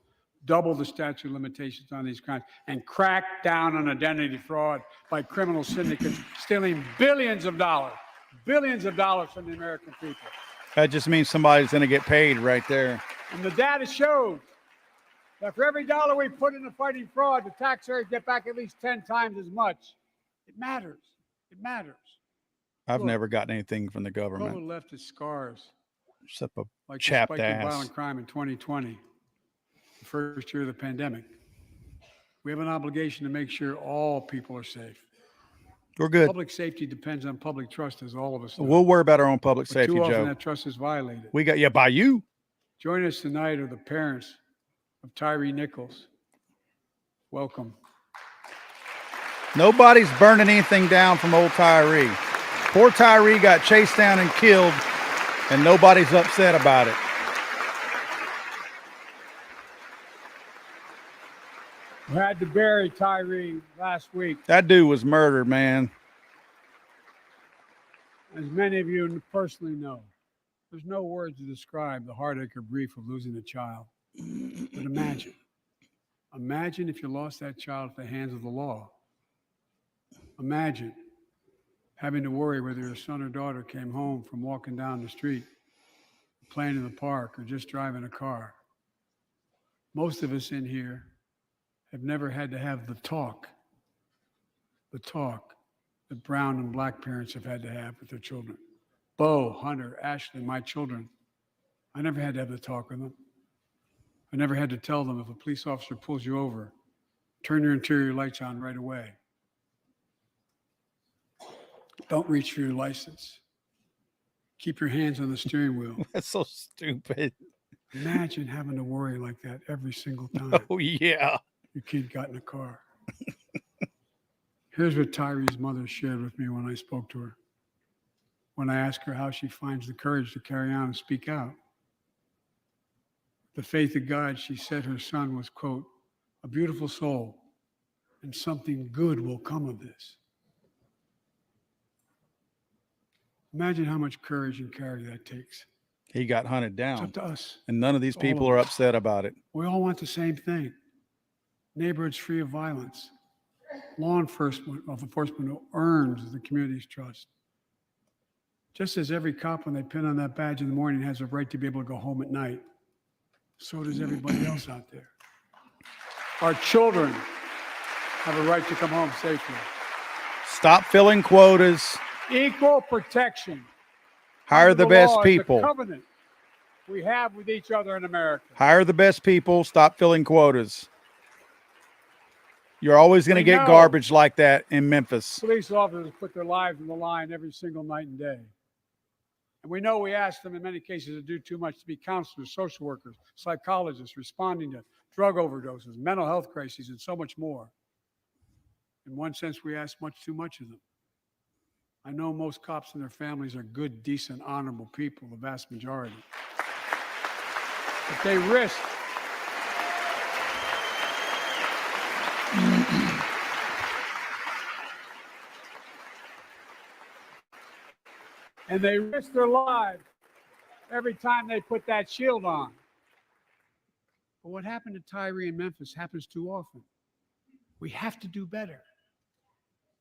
[SPEAKER 3] double the statute of limitations on these crimes, and crack down on identity fraud by criminal syndicates stealing billions of dollars from the American people.
[SPEAKER 1] That just means somebody's going to get paid right there.
[SPEAKER 3] And the data shows that for every dollar we put into fighting fraud, the taxpayers get back at least 10 times as much. It matters. It matters.
[SPEAKER 1] I've
[SPEAKER 3] Look,
[SPEAKER 1] never gotten anything from the government
[SPEAKER 3] COVID left its scars,
[SPEAKER 1] except a
[SPEAKER 3] like the
[SPEAKER 1] chapped
[SPEAKER 3] spike in
[SPEAKER 1] ass.
[SPEAKER 3] violent crime in 2020, the first year of the pandemic. We have an obligation to make sure all people are safe.
[SPEAKER 1] We're good.
[SPEAKER 3] Public safety depends on public trust, as all of us know.
[SPEAKER 1] We'll worry about our own public
[SPEAKER 3] But
[SPEAKER 1] safety,
[SPEAKER 3] too often
[SPEAKER 1] Joe.
[SPEAKER 3] that trust is violated.
[SPEAKER 1] We got by you.
[SPEAKER 3] Join us tonight are the parents of Tyree Nichols. Welcome.
[SPEAKER 1] Nobody's burning anything down from old Tyree. Poor Tyree got chased down and killed, and nobody's upset about it.
[SPEAKER 3] We had to bury Tyree last week.
[SPEAKER 1] That dude was murdered, man.
[SPEAKER 3] As many of you personally know, there's no words to describe the heartache or grief of losing a child. But imagine if you lost that child at the hands of the law. Imagine having to worry whether your son or daughter came home from walking down the street, playing in the park, or just driving a car. Most of us in here have never had to have the talk that brown and black parents have had to have with their children. Bo, Hunter, Ashley, my children. I never had to have the talk with them. I never had to tell them if a police officer pulls you over, turn your interior lights on right away. Don't reach for your license. Keep your hands on the steering wheel.
[SPEAKER 1] That's so stupid.
[SPEAKER 3] Imagine having to worry like that every single time
[SPEAKER 1] Oh, yeah.
[SPEAKER 3] your kid got in a car. Here's what Tyree's mother shared with me when I spoke to her. When I asked her how she finds the courage to carry on and speak out. The faith of God, she said her son was, quote, a beautiful soul, and something good will come of this. Imagine how much courage and character that takes.
[SPEAKER 1] He got hunted
[SPEAKER 3] It's
[SPEAKER 1] down,
[SPEAKER 3] up to us.
[SPEAKER 1] and none of these
[SPEAKER 3] All
[SPEAKER 1] people
[SPEAKER 3] of
[SPEAKER 1] are
[SPEAKER 3] us.
[SPEAKER 1] upset about it.
[SPEAKER 3] We all want the same thing. Neighborhoods free of violence. Law enforcement who earns the community's trust. Just as every cop, when they pin on that badge in the morning, has a right to be able to go home at night, so does everybody else out there. Our children have a right to come home safely.
[SPEAKER 1] Stop filling quotas.
[SPEAKER 3] Equal protection.
[SPEAKER 1] Hire
[SPEAKER 3] under
[SPEAKER 1] the best
[SPEAKER 3] law is a
[SPEAKER 1] people.
[SPEAKER 3] covenant we have with each other in America.
[SPEAKER 1] Hire the best people. Stop filling quotas. You're always going to
[SPEAKER 3] We
[SPEAKER 1] get
[SPEAKER 3] know.
[SPEAKER 1] garbage like that in Memphis.
[SPEAKER 3] Police officers put their lives on the line every single night and day. And we know we ask them in many cases to do too much, to be counselors, social workers, psychologists, responding to drug overdoses, mental health crises, and so much more. In one sense, we ask much too much of them. I know most cops and their families are good, decent, honorable people, the vast majority. But they risk and they risk their lives every time they put that shield on. But what happened to Tyree in Memphis happens too often. We have to do better.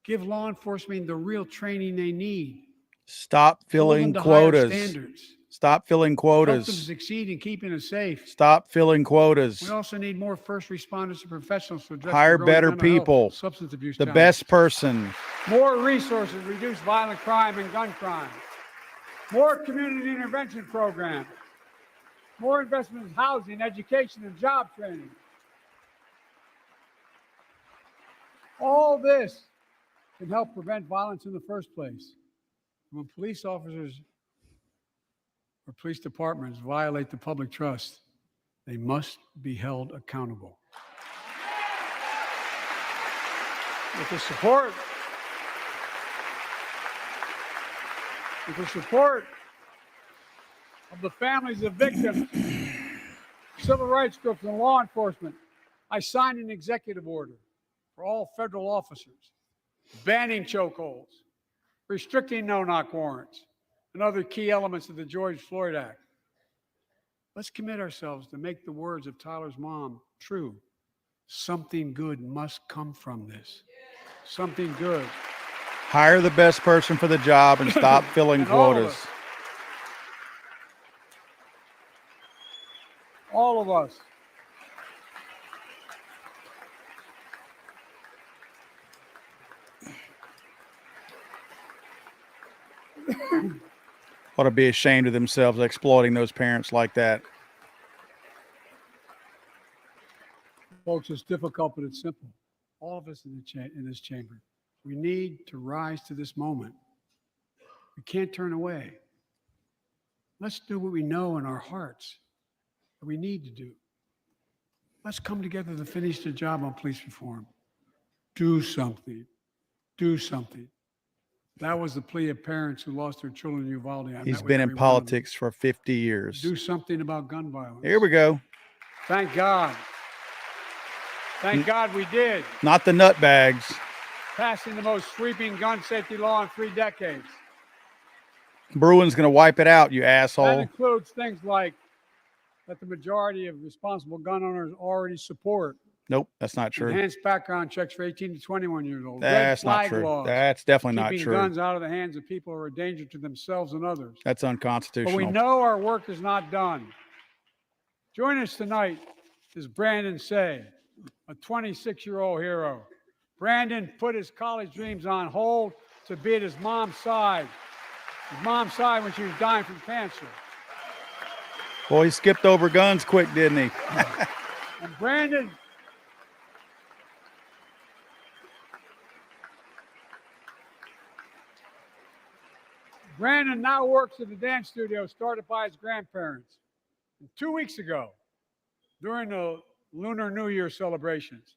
[SPEAKER 3] Give law enforcement the real training they need.
[SPEAKER 1] Stop
[SPEAKER 3] Hold
[SPEAKER 1] filling
[SPEAKER 3] them to higher
[SPEAKER 1] quotas.
[SPEAKER 3] standards.
[SPEAKER 1] Stop filling
[SPEAKER 3] Help them
[SPEAKER 1] quotas.
[SPEAKER 3] succeed in keeping us safe.
[SPEAKER 1] Stop filling quotas.
[SPEAKER 3] We also need more first responders and professionals to address
[SPEAKER 1] Hire
[SPEAKER 3] the growing
[SPEAKER 1] better
[SPEAKER 3] mental health,
[SPEAKER 1] people.
[SPEAKER 3] substance abuse
[SPEAKER 1] The
[SPEAKER 3] challenges.
[SPEAKER 1] best person.
[SPEAKER 3] More resources, reduce violent crime and gun crime. More community intervention programs. More investment in housing, education, and job training. All this can help prevent violence in the first place. When police officers or police departments violate the public trust, they must be held accountable. With the support of the families of victims, civil rights groups, and law enforcement, I signed an executive order for all federal officers, banning chokeholds, restricting no-knock warrants, and other key elements of the George Floyd Act. Let's commit ourselves to make the words of Tyler's mom true. Something good must come from this. Something good.
[SPEAKER 1] Hire the best person for the job and stop filling
[SPEAKER 3] And all of
[SPEAKER 1] quotas.
[SPEAKER 3] us. All of us.
[SPEAKER 1] ought to be ashamed of themselves exploiting those parents like that.
[SPEAKER 3] Folks, it's difficult, but it's simple. All of us in this chamber, we need to rise to this moment. We can't turn away. Let's do what we know in our hearts that we need to do. Let's come together to finish the job on police reform. Do something. Do something. That was the plea of parents who lost their children in Uvalde.
[SPEAKER 1] He's been in politics for 50 years.
[SPEAKER 3] Do something about gun violence.
[SPEAKER 1] Here we go.
[SPEAKER 3] Thank God. Thank God we did.
[SPEAKER 1] Not the nutbags.
[SPEAKER 3] Passing the most sweeping gun safety law in 3 decades.
[SPEAKER 1] Bruin's going to wipe it out, you
[SPEAKER 3] That
[SPEAKER 1] asshole.
[SPEAKER 3] includes things like that the majority of responsible gun owners already support.
[SPEAKER 1] Nope, that's not true.
[SPEAKER 3] Enhanced background checks for 18 to 21 years old.
[SPEAKER 1] That's
[SPEAKER 3] Red
[SPEAKER 1] not
[SPEAKER 3] flag
[SPEAKER 1] true.
[SPEAKER 3] laws,
[SPEAKER 1] That's definitely not
[SPEAKER 3] keeping
[SPEAKER 1] true.
[SPEAKER 3] guns out of the hands of people who are a danger to themselves and others.
[SPEAKER 1] That's
[SPEAKER 3] But
[SPEAKER 1] unconstitutional.
[SPEAKER 3] we know our work is not done. Joining us tonight is Brandon Say, a 26-year-old hero. Brandon put his college dreams on hold to be at his mom's side. His mom's side when she was dying from cancer.
[SPEAKER 1] Boy, he skipped over guns quick, didn't he?
[SPEAKER 3] And Brandon now works at the dance studio started by his grandparents. And 2 weeks ago, during the Lunar New Year celebrations,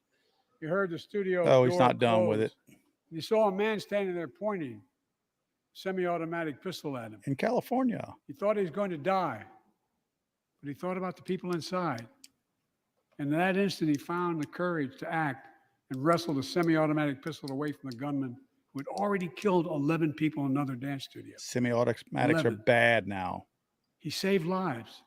[SPEAKER 3] you heard the studio
[SPEAKER 1] Oh, he's
[SPEAKER 3] door
[SPEAKER 1] not done with
[SPEAKER 3] close.
[SPEAKER 1] it.
[SPEAKER 3] You saw a man standing there pointing a semi-automatic pistol at him.
[SPEAKER 1] In California.
[SPEAKER 3] He thought he was going to die, but he thought about the people inside. And in that instant, he found the courage to act and wrestled a semi-automatic pistol away from the gunman who had already killed 11 people in another dance studio.
[SPEAKER 1] Semi-automatics are
[SPEAKER 3] 11.
[SPEAKER 1] bad now.
[SPEAKER 3] He saved lives.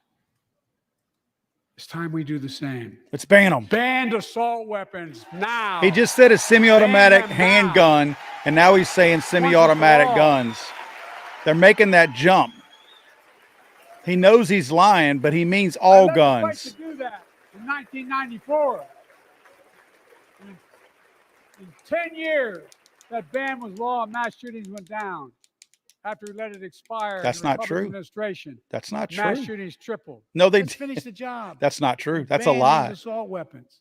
[SPEAKER 3] It's time we do the same.
[SPEAKER 1] Let's ban them.
[SPEAKER 3] Banned assault weapons now.
[SPEAKER 1] He just said a semi-automatic
[SPEAKER 3] Ban them
[SPEAKER 1] handgun, and now he's saying semi-automatic
[SPEAKER 3] all.
[SPEAKER 1] guns. They're making that jump. He knows he's lying, but he means all
[SPEAKER 3] I led the fight
[SPEAKER 1] guns.
[SPEAKER 3] to do that in 1994. In 10 years, that ban was law and mass shootings went down. After we let it expire,
[SPEAKER 1] That's
[SPEAKER 3] in the
[SPEAKER 1] not
[SPEAKER 3] Republican
[SPEAKER 1] true.
[SPEAKER 3] Administration,
[SPEAKER 1] That's not
[SPEAKER 3] mass
[SPEAKER 1] true.
[SPEAKER 3] shootings tripled.
[SPEAKER 1] No, they
[SPEAKER 3] Let's finish the job.
[SPEAKER 1] That's not true. That's a
[SPEAKER 3] Ban these
[SPEAKER 1] lie.
[SPEAKER 3] assault weapons,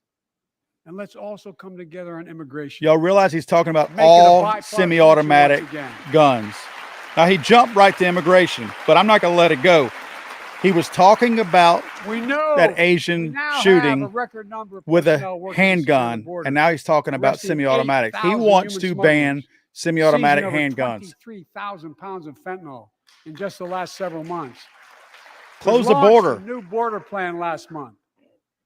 [SPEAKER 3] and let's also come together on immigration.
[SPEAKER 1] Y'all realize he's talking about
[SPEAKER 3] Make it a
[SPEAKER 1] all
[SPEAKER 3] bipartisan
[SPEAKER 1] semi-automatic
[SPEAKER 3] issue once again.
[SPEAKER 1] guns. Now, he jumped right to immigration, but I'm not going to let it go. He was talking about
[SPEAKER 3] We know
[SPEAKER 1] that
[SPEAKER 3] we
[SPEAKER 1] Asian
[SPEAKER 3] now have a
[SPEAKER 1] shooting
[SPEAKER 3] record number of
[SPEAKER 1] with
[SPEAKER 3] personnel
[SPEAKER 1] a
[SPEAKER 3] working to secure the
[SPEAKER 1] handgun,
[SPEAKER 3] border,
[SPEAKER 1] and now he's talking about
[SPEAKER 3] arresting
[SPEAKER 1] semi-automatics. He
[SPEAKER 3] 8,000
[SPEAKER 1] wants
[SPEAKER 3] human
[SPEAKER 1] to ban
[SPEAKER 3] smugglers,
[SPEAKER 1] semi-automatic
[SPEAKER 3] seizing over
[SPEAKER 1] handguns.
[SPEAKER 3] 23,000 pounds of fentanyl in just the last several months.
[SPEAKER 1] Close
[SPEAKER 3] Was
[SPEAKER 1] the
[SPEAKER 3] launched
[SPEAKER 1] border.
[SPEAKER 3] A new border plan last month.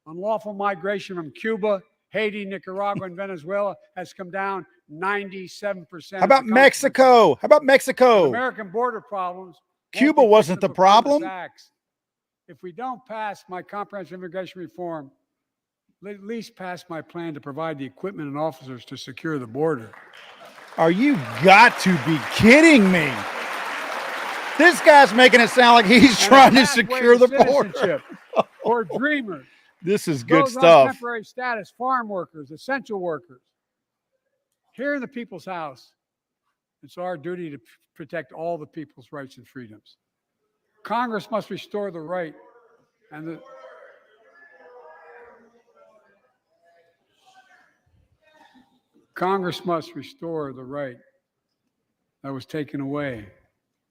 [SPEAKER 3] Unlawful migration from Cuba, Haiti, Nicaragua, and Venezuela has come down 97%.
[SPEAKER 1] How about Mexico? How about Mexico?
[SPEAKER 3] American border problems.
[SPEAKER 1] Cuba wasn't the problem.
[SPEAKER 3] If we don't pass my comprehensive immigration reform, at least pass my plan to provide the equipment and officers to secure the border.
[SPEAKER 1] Are you got to be kidding me? This guy's making it sound like he's
[SPEAKER 3] And
[SPEAKER 1] trying
[SPEAKER 3] a
[SPEAKER 1] to
[SPEAKER 3] pathway
[SPEAKER 1] secure the border.
[SPEAKER 3] citizenship for dreamers.
[SPEAKER 1] This is good
[SPEAKER 3] Those on
[SPEAKER 1] stuff.
[SPEAKER 3] temporary status, farm workers, essential workers. Here in the People's House, it's our duty to protect all the people's rights and freedoms. Congress must restore the right and the Congress must restore the right that was taken away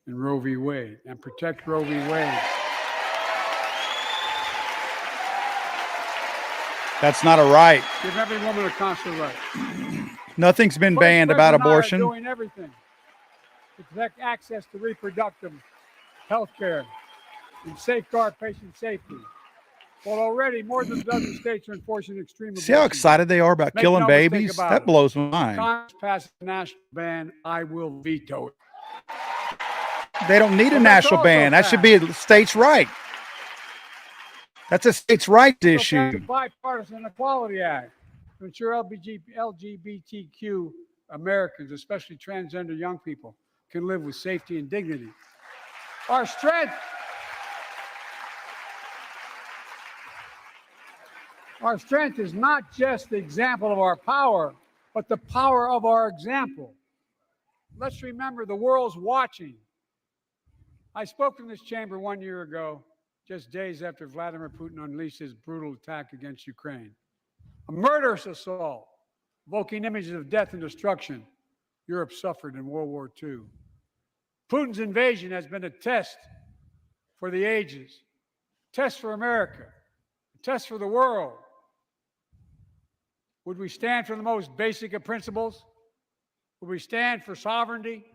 [SPEAKER 3] in Roe v. Wade and protect Roe v. Wade.
[SPEAKER 1] That's not a right.
[SPEAKER 3] Give every woman a constitutional right.
[SPEAKER 1] Nothing's been
[SPEAKER 3] Vice
[SPEAKER 1] banned about
[SPEAKER 3] President and I are
[SPEAKER 1] abortion.
[SPEAKER 3] doing everything to protect access to reproductive health care and safeguard patient safety. Well, already more than a dozen states are enforcing extreme
[SPEAKER 1] See how
[SPEAKER 3] abortion.
[SPEAKER 1] excited they are about
[SPEAKER 3] Make
[SPEAKER 1] killing
[SPEAKER 3] no mistake
[SPEAKER 1] babies?
[SPEAKER 3] about
[SPEAKER 1] That
[SPEAKER 3] it.
[SPEAKER 1] blows my mind.
[SPEAKER 3] Congress passes a national ban, I will veto it.
[SPEAKER 1] They don't need a
[SPEAKER 3] But that's
[SPEAKER 1] national
[SPEAKER 3] also
[SPEAKER 1] ban. That should be a states' right. That's a states' rights
[SPEAKER 3] So
[SPEAKER 1] issue.
[SPEAKER 3] pass the Bipartisan Equality Act to ensure LGBTQ Americans, especially transgender young people, can live with safety and dignity. Our strength is not just the example of our power, but the power of our example. Let's remember the world's watching. I spoke from this chamber 1 year ago, just days after Vladimir Putin unleashed his brutal attack against Ukraine. A murderous assault, evoking images of death and destruction Europe suffered in World War II. Putin's invasion has been a test for the ages, a test for America, a test for the world. Would we stand for the most basic of principles? Would we stand for sovereignty?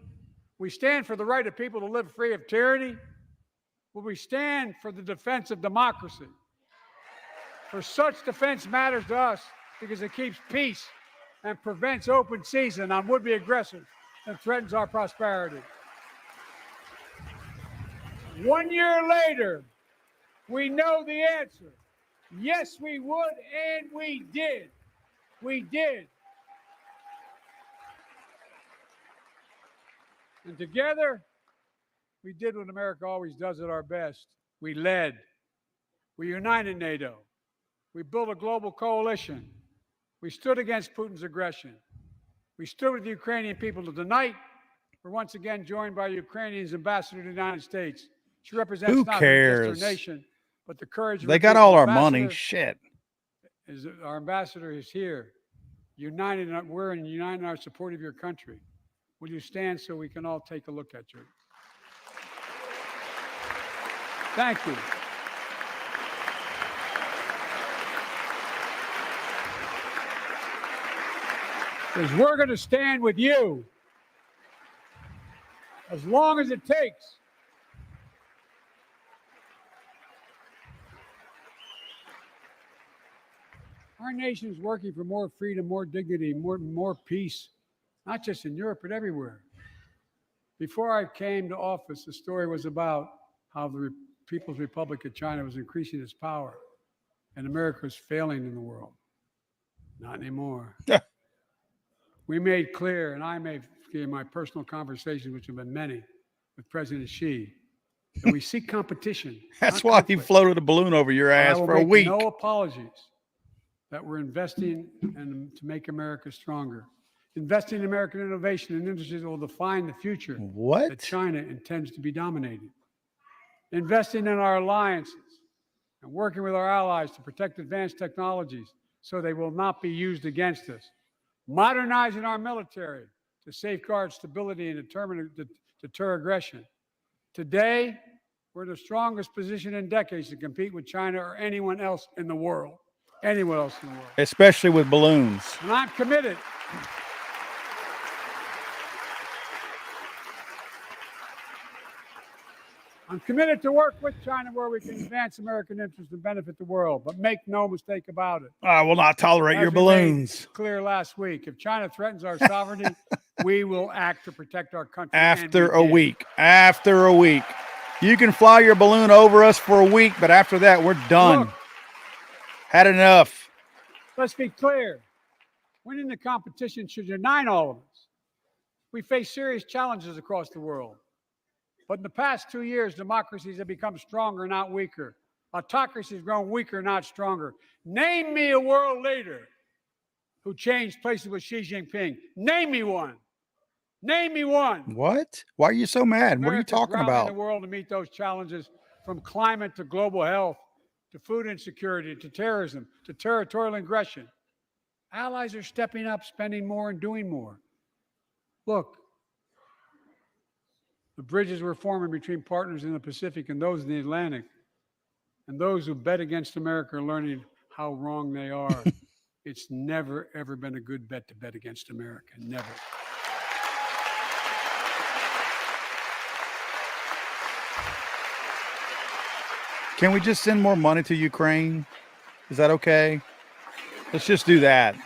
[SPEAKER 3] Would we stand for the right of people to live free of tyranny? Would we stand for the defense of democracy? For such defense matters to us because it keeps peace and prevents open season on would-be aggressors and threatens our prosperity. 1 year later, we know the answer. Yes, we would, and we did. We did. And together, we did what America always does at our best. We led. We united NATO. We built a global coalition. We stood against Putin's aggression. We stood with the Ukrainian people. Tonight, we're once again joined by Ukrainian's ambassador to the United States. She represents
[SPEAKER 1] Who
[SPEAKER 3] not
[SPEAKER 1] cares?
[SPEAKER 3] just her nation, but the courage.
[SPEAKER 1] They got all our money. Shit.
[SPEAKER 3] Our ambassador is here, united. We're united in our support of your country. Will you stand so we can all take a look at you? Thank you. Because we're going to stand with you as long as it takes. Our nation is working for more freedom, more dignity, more peace, not just in Europe, but everywhere. Before I came to office, the story was about how the People's Republic of China was increasing its power and America was failing in the world. Not anymore. We made clear, and I made in my personal conversations, which have been many, with President Xi, that we seek competition.
[SPEAKER 1] That's why he floated a balloon over your ass for a week.
[SPEAKER 3] No apologies that we're investing to make America stronger. Investing in American innovation and industries that will define the future that China intends to be dominating. Investing in our alliances and working with our allies to protect advanced technologies so they will not be used against us. Modernizing our military to safeguard stability and deter aggression. Today, we're in the strongest position in decades to compete with China or anyone else in the world. Anyone else in the world.
[SPEAKER 1] Especially with balloons.
[SPEAKER 3] And I'm committed. I'm committed to work with China where we can advance American interests and benefit the world, but make no mistake about it.
[SPEAKER 1] I will not tolerate your balloons.
[SPEAKER 3] Clear last week. If China threatens our sovereignty, we will act to protect our country.
[SPEAKER 1] After a week. After a week. You can fly your balloon over us for a week, but after that, we're done.
[SPEAKER 3] Look,
[SPEAKER 1] had enough.
[SPEAKER 3] Let's be clear. Winning the competition should unite all of us. We face serious challenges across the world. But in the past 2 years, democracies have become stronger, not weaker. Autocracies have grown weaker, not stronger. Name me a world leader who changed places with Xi Jinping. Name me one. Name me one.
[SPEAKER 1] What? Why are you so mad? What are you talking about?
[SPEAKER 3] The world to meet those challenges, from climate to global health, to food insecurity, to terrorism, to territorial aggression. Allies are stepping up, spending more, and doing more. Look, the bridges we're forming between partners in the Pacific and those in the Atlantic, and those who bet against America are learning how wrong they are. It's never, ever been a good bet to bet against America. Never.
[SPEAKER 1] Can we just send more money to Ukraine? Is that okay? Let's just do that.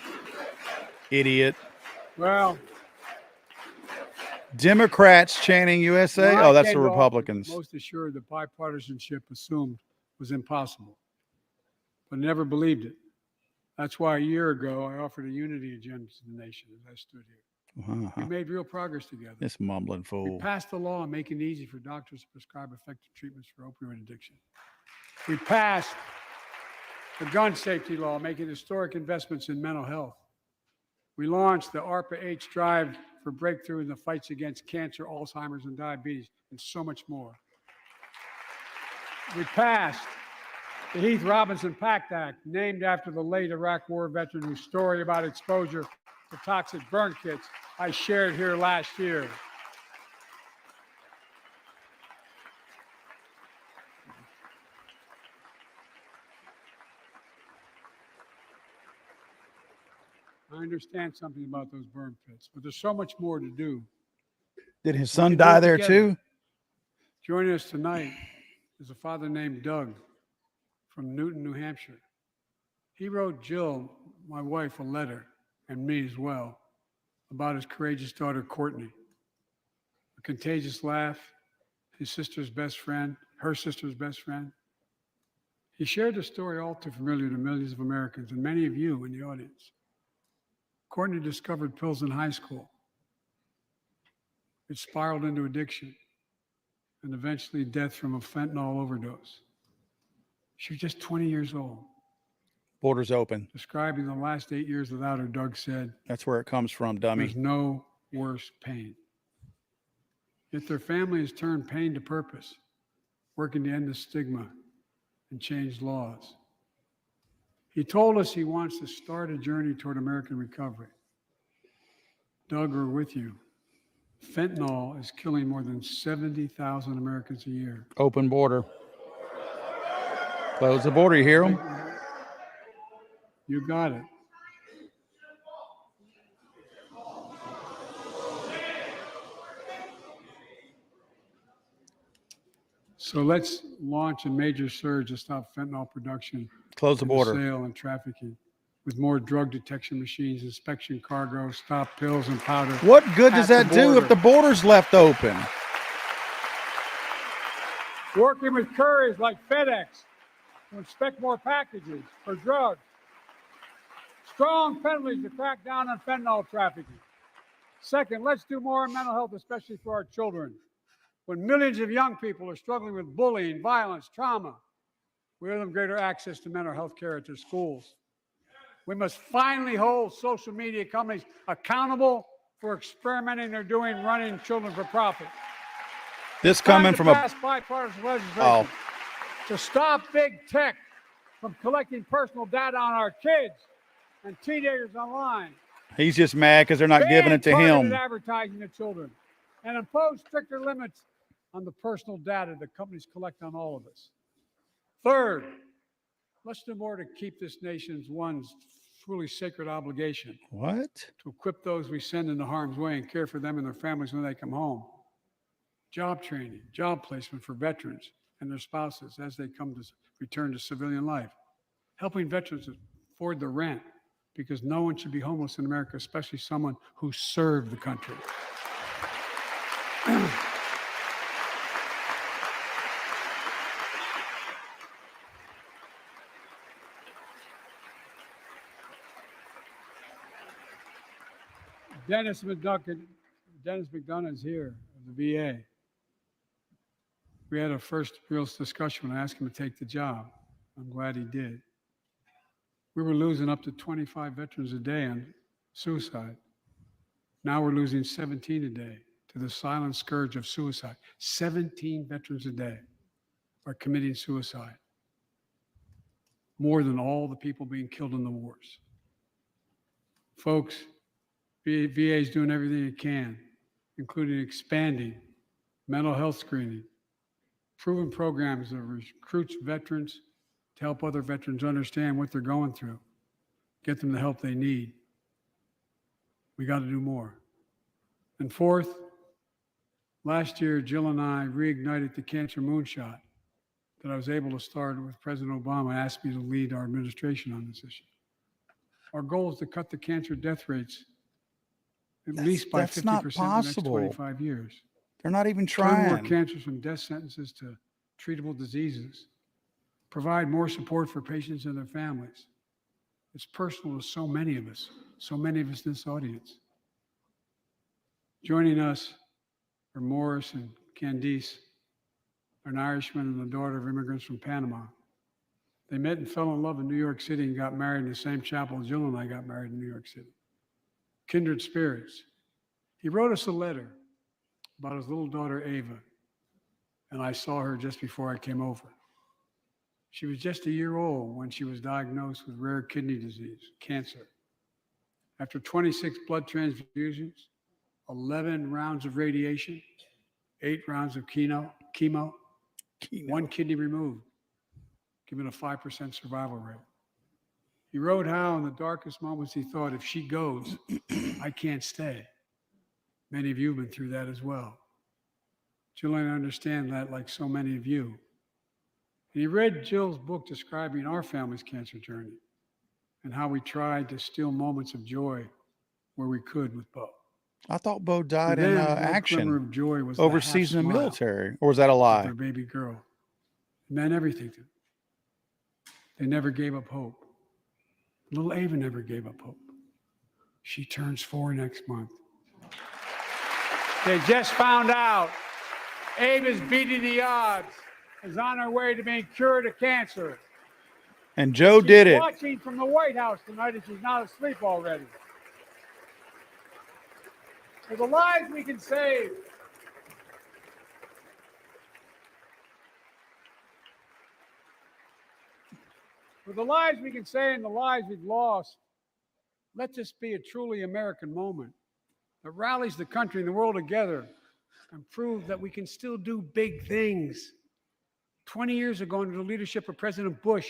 [SPEAKER 1] Idiot.
[SPEAKER 3] Well,
[SPEAKER 1] Democrats chanting USA? Oh, that's the Republicans.
[SPEAKER 3] Most assured that bipartisanship assumed was impossible, but never believed it. That's why a year ago I offered a unity agenda to the nation as I stood here. We made real progress together.
[SPEAKER 1] This mumbling fool.
[SPEAKER 3] We passed a law making it easy for doctors to prescribe effective treatments for opioid addiction. We passed the gun safety law, making historic investments in mental health. We launched the ARPA-H drive for breakthrough in the fights against cancer, Alzheimer's, and diabetes, and so much more. we passed the Heath Robinson Pact Act, named after the late Iraq War veteran whose story about exposure to toxic burn kits I shared here last year. I understand something about those burn pits, but there's so much more to do.
[SPEAKER 1] Did his
[SPEAKER 3] We
[SPEAKER 1] son
[SPEAKER 3] can do
[SPEAKER 1] die
[SPEAKER 3] it
[SPEAKER 1] there
[SPEAKER 3] together.
[SPEAKER 1] too?
[SPEAKER 3] Joining us tonight is a father named Doug from Newton, New Hampshire. He wrote Jill, my wife, a letter, and me as well, about his courageous daughter, Courtney. A contagious laugh, his sister's best friend, her sister's best friend. He shared a story all too familiar to millions of Americans and many of you in the audience. Courtney discovered pills in high school. It spiraled into addiction and eventually death from a fentanyl overdose. She was just 20 years old.
[SPEAKER 1] Borders open.
[SPEAKER 3] Describing the last 8 years without her, Doug said,
[SPEAKER 1] That's where it comes from, dummy.
[SPEAKER 3] "There's no worse pain." Yet their family has turned pain to purpose, working to end the stigma and change laws. He told us he wants to start a journey toward American recovery. Doug, we're with you. Fentanyl is killing more than 70,000 Americans a year.
[SPEAKER 1] Open border. Close the border. You hear him?
[SPEAKER 3] You got it. So let's launch a major surge to stop fentanyl production,
[SPEAKER 1] Close the border.
[SPEAKER 3] sale, and trafficking, with more drug detection machines, inspection cargo, stop pills and powder.
[SPEAKER 1] What good does
[SPEAKER 3] at
[SPEAKER 1] that
[SPEAKER 3] the
[SPEAKER 1] do if
[SPEAKER 3] border.
[SPEAKER 1] the border's left open?
[SPEAKER 3] Working with couriers like FedEx to inspect more packages for drugs. Strong penalties to crack down on fentanyl trafficking. Second, let's do more on mental health, especially for our children. When millions of young people are struggling with bullying, violence, trauma, we give them greater access to mental health care at their schools. We must finally hold social media companies accountable for experimenting they're doing running children for profit.
[SPEAKER 1] This coming from a
[SPEAKER 3] bipartisan legislation to stop big tech from collecting personal data on our kids and teenagers online.
[SPEAKER 1] he's just mad because they're not giving it to
[SPEAKER 3] Targeted
[SPEAKER 1] him.
[SPEAKER 3] advertising to children, and impose stricter limits on the personal data that companies collect on all of us. Third, let's do more to keep this nation's one truly sacred obligation:
[SPEAKER 1] What?
[SPEAKER 3] to equip those we send into harm's way and care for them and their families when they come home. Job training, job placement for veterans and their spouses as they come to return to civilian life. Helping veterans afford the rent, because no one should be homeless in America, especially someone who served the country. Dennis McDonough is here, of the VA. We had a first real discussion when I asked him to take the job. I'm glad he did. We were losing up to 25 veterans a day on suicide. Now we're losing 17 a day to the silent scourge of suicide. 17 veterans a day are committing suicide. More than all the people being killed in the wars. Folks, VA is doing everything it can, including expanding mental health screening, proven programs that recruits veterans to help other veterans understand what they're going through, get them the help they need. We got to do more. And fourth, last year, Jill and I reignited the cancer moonshot that I was able to start with President Obama asked me to lead our administration on this issue. Our goal is to cut the cancer death rates at least by
[SPEAKER 1] that's not
[SPEAKER 3] 50% in the next
[SPEAKER 1] possible.
[SPEAKER 3] 25 years.
[SPEAKER 1] They're not even
[SPEAKER 3] Turn more
[SPEAKER 1] trying.
[SPEAKER 3] cancers from death sentences to treatable diseases. Provide more support for patients and their families. It's personal to so many of us in this audience. Joining us are Morris and Candice, an Irishman and the daughter of immigrants from Panama. They met and fell in love in New York City and got married in the same chapel Jill and I got married in New York City. Kindred spirits. He wrote us a letter about his little daughter, Ava, and I saw her just before I came over. She was just a year old when she was diagnosed with rare kidney disease, cancer. After 26 blood transfusions, 11 rounds of radiation, 8 rounds of chemo, 1 kidney removed, giving a 5% survival rate. He wrote how in the darkest moments he thought, if she goes, I can't stay. Many of you have been through that as well. Jill and I understand that like so many of you. And he read Jill's book describing our family's cancer journey and how we tried to steal moments of joy where we could with Bo.
[SPEAKER 1] I thought Bo died
[SPEAKER 3] For
[SPEAKER 1] in
[SPEAKER 3] them, that
[SPEAKER 1] action
[SPEAKER 3] glimmer of joy was
[SPEAKER 1] overseas
[SPEAKER 3] the
[SPEAKER 1] in the
[SPEAKER 3] half-smile
[SPEAKER 1] military, or was that a
[SPEAKER 3] of
[SPEAKER 1] lie?
[SPEAKER 3] their baby girl. It meant everything to them. They never gave up hope. Little Ava never gave up hope. She turns 4 next month. They just found out Ava's beating the odds, is on her way to being cured of cancer.
[SPEAKER 1] And Joe did
[SPEAKER 3] She's
[SPEAKER 1] it.
[SPEAKER 3] watching from the White House tonight, and she's not asleep already. For the lives we can save, and the lives we've lost, let this be a truly American moment that rallies the country and the world together and proves that we can still do big things. 20 years ago, under the leadership of President Bush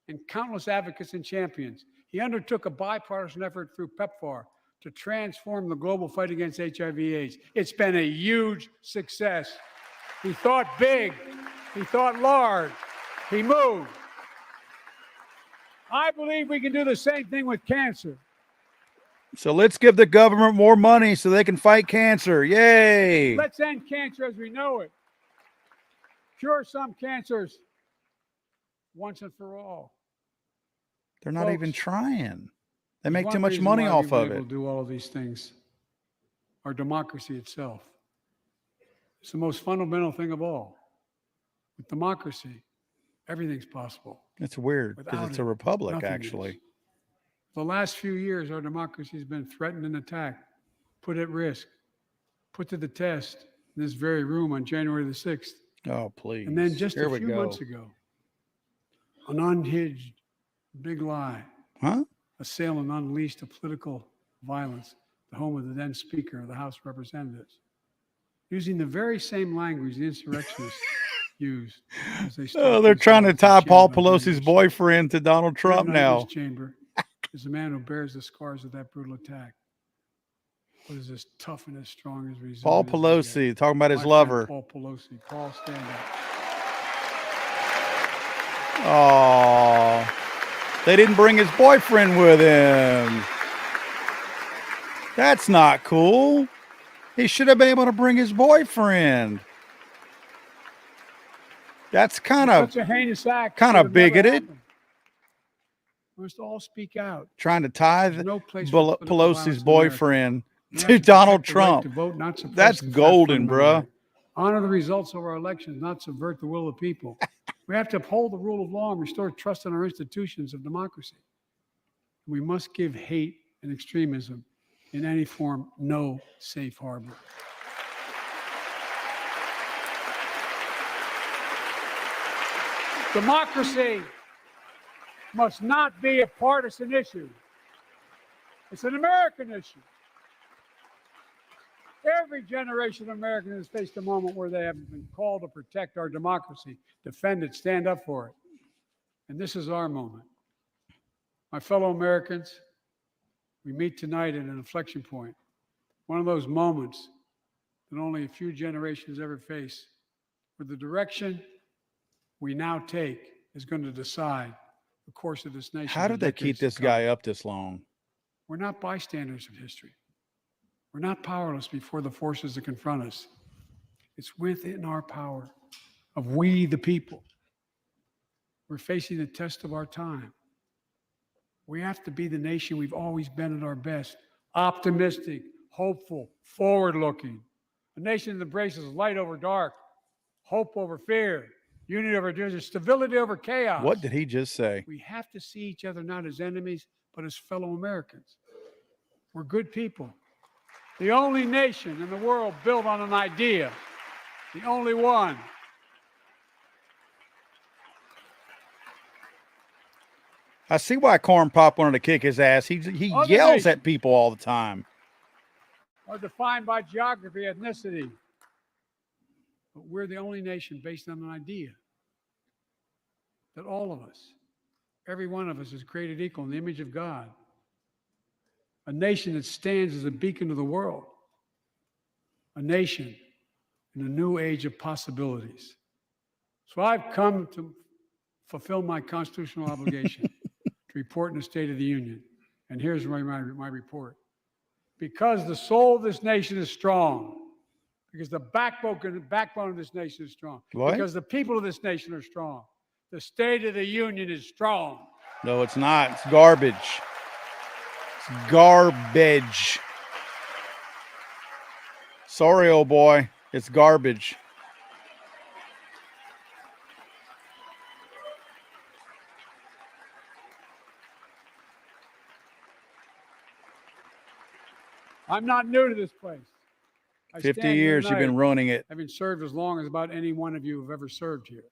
[SPEAKER 3] and countless advocates and champions, he undertook a bipartisan effort through PEPFAR to transform the global fight against HIV/AIDS. It's been a huge success. He thought big. He thought large. He moved. I believe we can do the same thing with cancer.
[SPEAKER 1] So let's give the government more money so they can fight cancer. Yay!
[SPEAKER 3] Let's end cancer as we know it. Cure some cancers once and for all.
[SPEAKER 1] They're not even
[SPEAKER 3] Folks,
[SPEAKER 1] trying. They
[SPEAKER 3] there's
[SPEAKER 1] make
[SPEAKER 3] one
[SPEAKER 1] too much
[SPEAKER 3] reason
[SPEAKER 1] money
[SPEAKER 3] why
[SPEAKER 1] off
[SPEAKER 3] we've been
[SPEAKER 1] of
[SPEAKER 3] able
[SPEAKER 1] it.
[SPEAKER 3] to do all of these things. Our democracy itself. It's the most fundamental thing of all. With democracy, everything's possible.
[SPEAKER 1] It's weird because
[SPEAKER 3] Without
[SPEAKER 1] it's a
[SPEAKER 3] it,
[SPEAKER 1] republic,
[SPEAKER 3] nothing
[SPEAKER 1] actually.
[SPEAKER 3] is. The last few years, our democracy has been threatened and attacked, put at risk, put to the test in this very room on January the 6th.
[SPEAKER 1] Oh, please.
[SPEAKER 3] And then just
[SPEAKER 1] Here
[SPEAKER 3] a
[SPEAKER 1] we
[SPEAKER 3] few
[SPEAKER 1] go.
[SPEAKER 3] months ago, an unhinged big lie,
[SPEAKER 1] Huh?
[SPEAKER 3] assailed and unleashed a political violence, the home of the then Speaker of the House of Representatives, using the very same language the insurrectionists used. As they
[SPEAKER 1] Oh, they're trying to tie Paul Pelosi's boyfriend to Donald Trump
[SPEAKER 3] In
[SPEAKER 1] now.
[SPEAKER 3] this chamber is a man who bears the scars of that brutal attack, but is as tough and as strong as resilient.
[SPEAKER 1] Paul
[SPEAKER 3] as they
[SPEAKER 1] Pelosi
[SPEAKER 3] get.
[SPEAKER 1] talking about his
[SPEAKER 3] My friend
[SPEAKER 1] lover.
[SPEAKER 3] Paul Pelosi. Paul, stand up.
[SPEAKER 1] Oh, they didn't bring his boyfriend with him. That's not cool. He should have been able to bring his boyfriend. That's kind of
[SPEAKER 3] Such a heinous act.
[SPEAKER 1] kind
[SPEAKER 3] should
[SPEAKER 1] of
[SPEAKER 3] have never
[SPEAKER 1] bigoted.
[SPEAKER 3] happened. We must all speak out.
[SPEAKER 1] trying to tie
[SPEAKER 3] There's no place for political
[SPEAKER 1] Pelosi's
[SPEAKER 3] violence in America.
[SPEAKER 1] boyfriend
[SPEAKER 3] We have
[SPEAKER 1] to
[SPEAKER 3] to
[SPEAKER 1] Donald
[SPEAKER 3] protect the right
[SPEAKER 1] Trump.
[SPEAKER 3] to vote, not suppress
[SPEAKER 1] That's
[SPEAKER 3] the fifth
[SPEAKER 1] golden,
[SPEAKER 3] fundamental
[SPEAKER 1] bruh.
[SPEAKER 3] right. Honor the results of our elections, not subvert the will of the people. We have to uphold the rule of law and restore trust in our institutions of democracy. We must give hate and extremism in any form no safe harbor. Democracy must not be a partisan issue. It's an American issue. Every generation of Americans has faced a moment where they have been called to protect our democracy, defend it, stand up for it. And this is our moment. My fellow Americans, we meet tonight at an inflection point, one of those moments that only a few generations ever face, where the direction we now take is going to decide the course of this nation.
[SPEAKER 1] How did they keep this guy up this long?
[SPEAKER 3] We're not bystanders of history. We're not powerless before the forces that confront us. It's within our power of we, the people. We're facing the test of our time. We have to be the nation we've always been at our best, optimistic, hopeful, forward-looking. A nation that embraces light over dark, hope over fear, unity over division, stability over chaos.
[SPEAKER 1] What did he just say?
[SPEAKER 3] We have to see each other not as enemies, but as fellow Americans. We're good people. The only nation in the world built on an idea, the only one.
[SPEAKER 1] I see why Corn Pop wanted to kick his ass. He
[SPEAKER 3] Other
[SPEAKER 1] yells
[SPEAKER 3] nations
[SPEAKER 1] at people all the time.
[SPEAKER 3] are defined by geography, ethnicity. But we're the only nation based on an idea that all of us, every one of us, is created equal in the image of God. A nation that stands as a beacon to the world. A nation in a new age of possibilities. So I've come to fulfill my constitutional obligation to report in the State of the Union. And here's my report. Because the soul of this nation is strong, because the backbone of this nation is strong,
[SPEAKER 1] What?
[SPEAKER 3] because the people of this nation are strong, the State of the Union is strong.
[SPEAKER 1] No, it's not. It's garbage. It's garbage. Sorry, old boy. It's garbage.
[SPEAKER 3] I'm not new to this place. I
[SPEAKER 1] 50
[SPEAKER 3] stand here
[SPEAKER 1] years you've been
[SPEAKER 3] tonight,
[SPEAKER 1] ruining it.
[SPEAKER 3] having served as long as about any one of you have ever served here.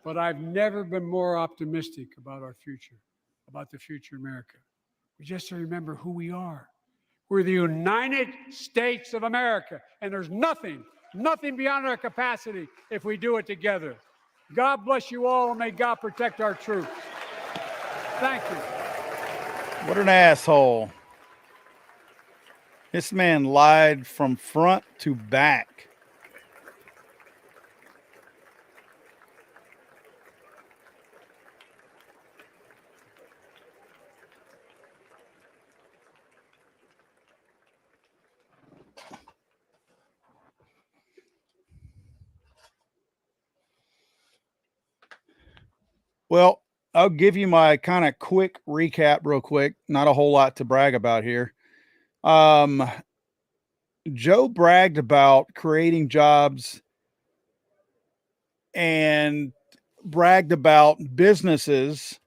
[SPEAKER 3] But I've never been more optimistic about our future, about the future of America. We just have to remember who we are. We're the United States of America, and there's nothing beyond our capacity if we do it together. God bless you all, and may God protect our troops. Thank you.
[SPEAKER 1] What an asshole. This man lied from front to back. Well, I'll give you my kind of quick recap real quick. Not a whole lot to brag about here. Joe bragged about creating jobs and bragged about businesses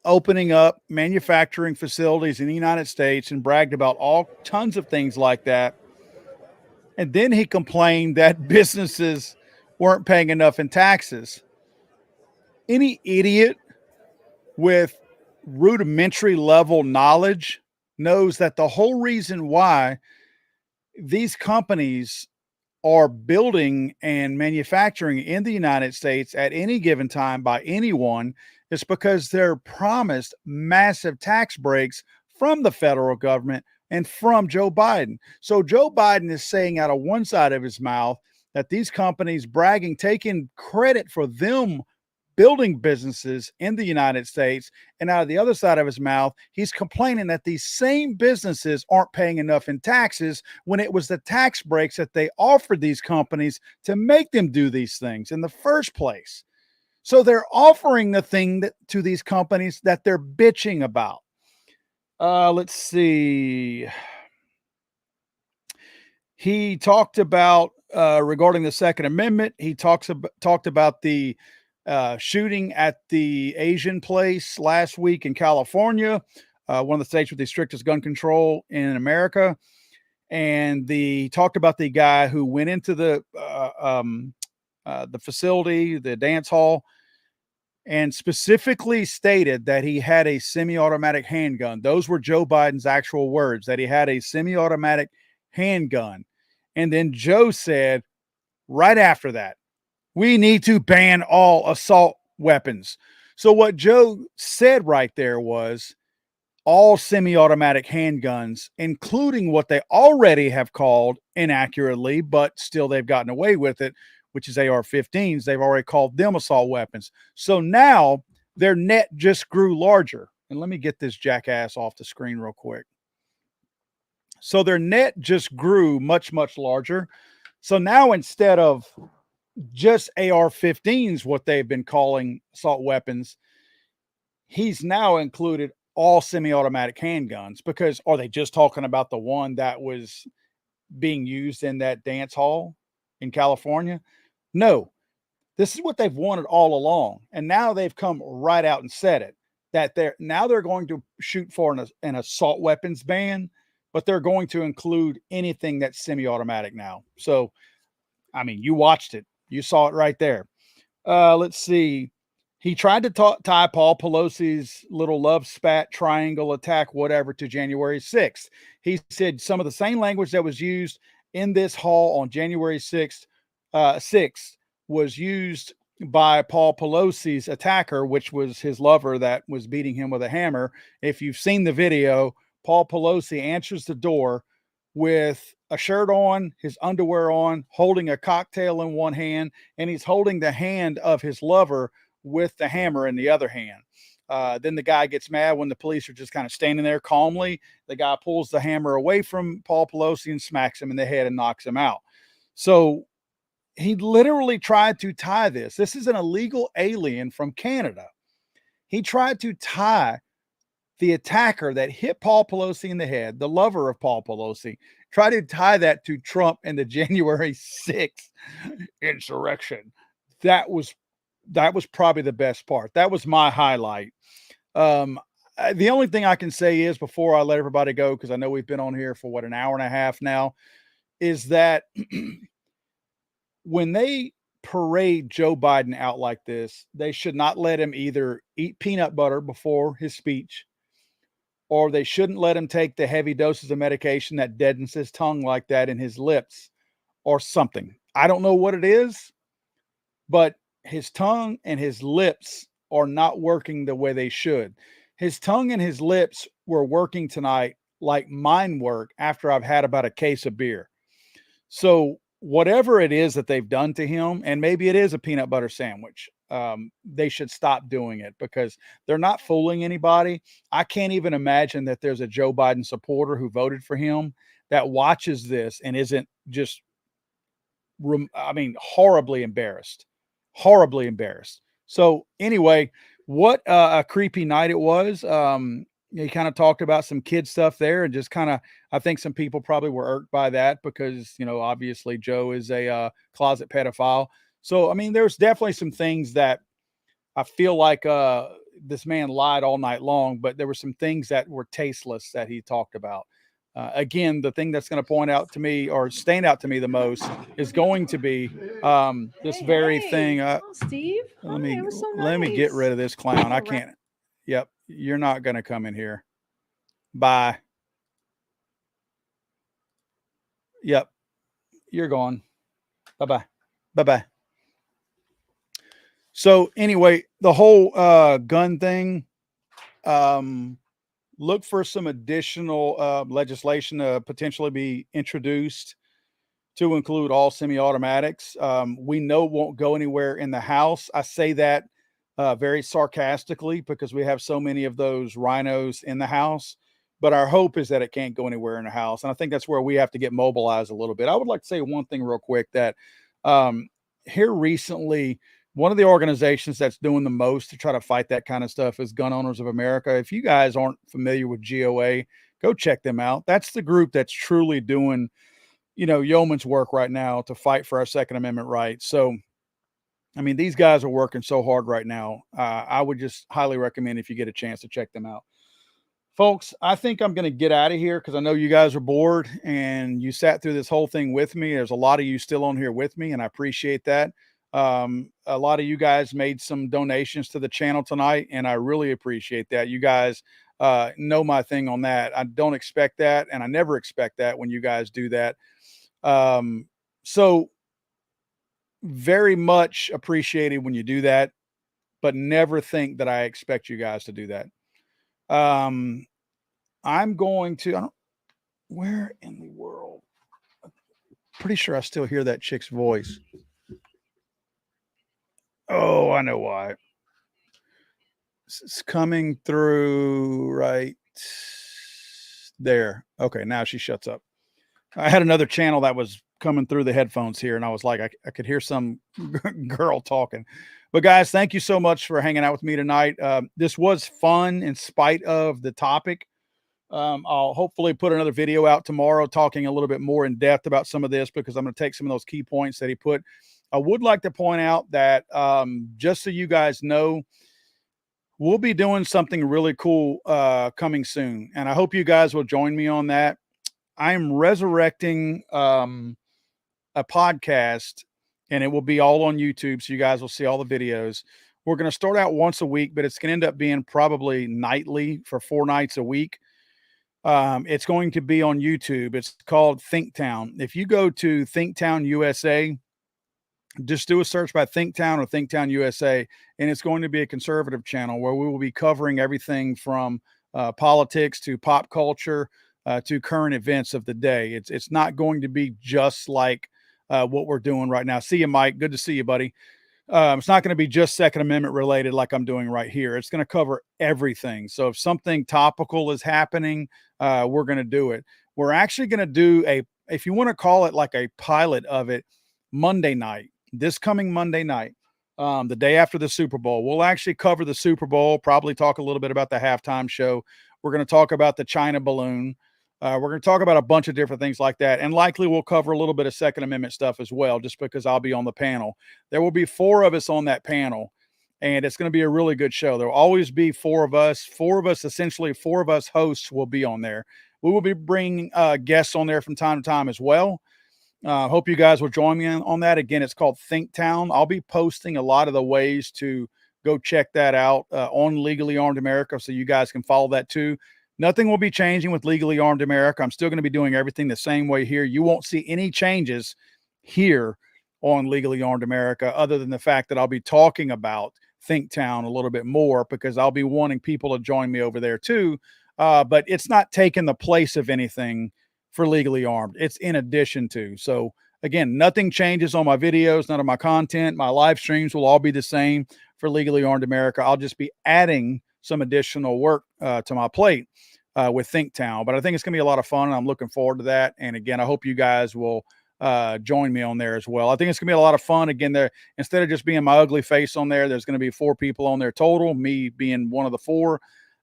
[SPEAKER 1] opening up manufacturing facilities in the United States and bragged about all tons of things like that. And then he complained that businesses weren't paying enough in taxes. Any idiot with rudimentary level knowledge knows that the whole reason why these companies are building and manufacturing in the United States at any given time by anyone is because they're promised massive tax breaks from the federal government and from Joe Biden. So Joe Biden is saying out of one side of his mouth that these companies bragging, taking credit for them building businesses in the United States, and out of the other side of his mouth, he's complaining that these same businesses aren't paying enough in taxes when it was the tax breaks that they offered these companies to make them do these things in the first place. So they're offering the thing to these companies that they're bitching about. Let's see. He talked about regarding the Second Amendment. He talked about the shooting at the Asian place last week in California, one of the states with the strictest gun control in America. And he talked about the guy who went into the facility, the dance hall, and specifically stated that he had a semi-automatic handgun. Those were Joe Biden's actual words, that he had a semi-automatic handgun. And then Joe said right after that, we need to ban all assault weapons. So what Joe said right there was all semi-automatic handguns, including what they already have called inaccurately, but still they've gotten away with it, which is AR-15s. They've already called them assault weapons. So now their net just grew larger. And let me get this jackass off the screen real quick. So their net just grew much, much larger. So now instead of just AR-15s, what they've been calling assault weapons, he's now included all semi-automatic handguns. Because are they just talking about the one that was being used in that dance hall in California? No, this is what they've wanted all along. And now they've come right out and said it, that they're going to shoot for an assault weapons ban, but they're going to include anything that's semi-automatic now. So, I mean, you watched it. You saw it right there. Let's see. He tried to tie Paul Pelosi's little love spat triangle attack, whatever, to January 6th. He said some of the same language that was used in this hall on January 6th was used by Paul Pelosi's attacker, which was his lover that was beating him with a hammer. If you've seen the video, Paul Pelosi answers the door with a shirt on, his underwear on, holding a cocktail in one hand, and he's holding the hand of his lover with the hammer in the other hand. Then the guy gets mad when the police are just kind of standing there calmly. The guy pulls the hammer away from Paul Pelosi and smacks him in the head and knocks him out. So he literally tried to tie this. This is an illegal alien from Canada. He tried to tie the attacker that hit Paul Pelosi in the head, the lover of Paul Pelosi, tried to tie that to Trump and the January 6th insurrection. That was probably the best part. That was my highlight. The only thing I can say is, before I let everybody go, because I know we've been on here for an hour and a half now, is that when they parade Joe Biden out like this, they should not let him either eat peanut butter before his speech, or they shouldn't let him take the heavy doses of medication that deadens his tongue like that in his lips or something. I don't know what it is, but his tongue and his lips are not working the way they should. His tongue and his lips were working tonight like mine work after I've had about a case of beer. So whatever it is that they've done to him, and maybe it is a peanut butter sandwich, they should stop doing it, because they're not fooling anybody. I can't even imagine that there's a Joe Biden supporter who voted for him that watches this and isn't just, horribly embarrassed. Horribly embarrassed. So anyway, what a creepy night it was. He kind of talked about some kid stuff there, and just kind of, I think some people probably were irked by that because, obviously Joe is a closet pedophile. So, there's definitely some things that I feel like this man lied all night long, but there were some things that were tasteless that he talked about. Again, the thing that's going to point out to me, or stand out to me the most, is going to be this very thing.
[SPEAKER 4] Steve.
[SPEAKER 1] Let me
[SPEAKER 4] Hi, it was so
[SPEAKER 1] let me get
[SPEAKER 4] nice.
[SPEAKER 1] rid of this clown. I can't. Yep, you're not going to come in here. Bye. Yep, you're gone. Bye-bye. Bye-bye. So anyway, the whole gun thing, look for some additional legislation to potentially be introduced to include all semi-automatics. We know it won't go anywhere in the House. I say that very sarcastically because we have so many of those rhinos in the House. But our hope is that it can't go anywhere in the House. And I think that's where we have to get mobilized a little bit. I would like to say one thing real quick, that here recently, one of the organizations that's doing the most to try to fight that kind of stuff is Gun Owners of America. If you guys aren't familiar with GOA, go check them out. That's the group that's truly doing, yeoman's work right now to fight for our Second Amendment rights. So, these guys are working so hard right now. I would just highly recommend, if you get a chance, to check them out. Folks, I think I'm going to get out of here because I know you guys are bored and you sat through this whole thing with me. There's a lot of you still on here with me, and I appreciate that. A lot of you guys made some donations to the channel tonight, and I really appreciate that. You guys know my thing on that. I don't expect that, and I never expect that when you guys do that. So very much appreciated when you do that, but never think that I expect you guys to do that. I'm going to, where in the world? Pretty sure I still hear that chick's voice. Oh, I know why. It's coming through right there. Okay, now she shuts up. I had another channel that was coming through the headphones here, and I was like, I could hear some girl talking. But guys, thank you so much for hanging out with me tonight. This was fun in spite of the topic. I'll hopefully put another video out tomorrow talking a little bit more in depth about some of this, because I'm going to take some of those key points that he put. I would like to point out that just so you guys know, we'll be doing something really cool coming soon, and I hope you guys will join me on that. I am resurrecting a podcast and it will be all on YouTube. So you guys will see all the videos. We're going to start out once a week, but it's going to end up being probably nightly for 4 nights a week. It's going to be on YouTube. It's called Thinktown. If you go to Thinktown USA, just do a search by Thinktown or Thinktown USA, and it's going to be a conservative channel where we will be covering everything from politics to pop culture to current events of the day. It's not going to be just like what we're doing right now. See you, Mike. Good to see you, buddy. It's not going to be just Second Amendment related like I'm doing right here. It's going to cover everything. So if something topical is happening, we're going to do it. We're actually going to do if you want to call it like a pilot of it, Monday night, this coming Monday night, the day after the Super Bowl. We'll actually cover the Super Bowl, probably talk a little bit about the halftime show. We're going to talk about the China balloon. We're going to talk about a bunch of different things like that. And likely we'll cover a little bit of Second Amendment stuff as well, just because I'll be on the panel. There will be 4 of us on that panel, and it's going to be a really good show. There will always be 4 of us. 4 of us, essentially 4 of us hosts will be on there. We will be bringing guests on there from time to time as well. Hope you guys will join me on that. Again, it's called Thinktown. I'll be posting a lot of the ways to go check that out on Legally Armed America, so you guys can follow that too. Nothing will be changing with Legally Armed America. I'm still going to be doing everything the same way here. You won't see any changes here on Legally Armed America, other than the fact that I'll be talking about Thinktown a little bit more, because I'll be wanting people to join me over there too. But it's not taking the place of anything for Legally Armed. It's in addition to. So again, nothing changes on my videos, none of my content. My live streams will all be the same for Legally Armed America. I'll just be adding some additional work to my plate with Thinktown. But I think it's going to be a lot of fun, and I'm looking forward to that. And again, I hope you guys will join me on there as well. I think it's going to be a lot of fun. Again, there, instead of just being my ugly face on there, there's going to be 4 people on there total, me being one of the 4.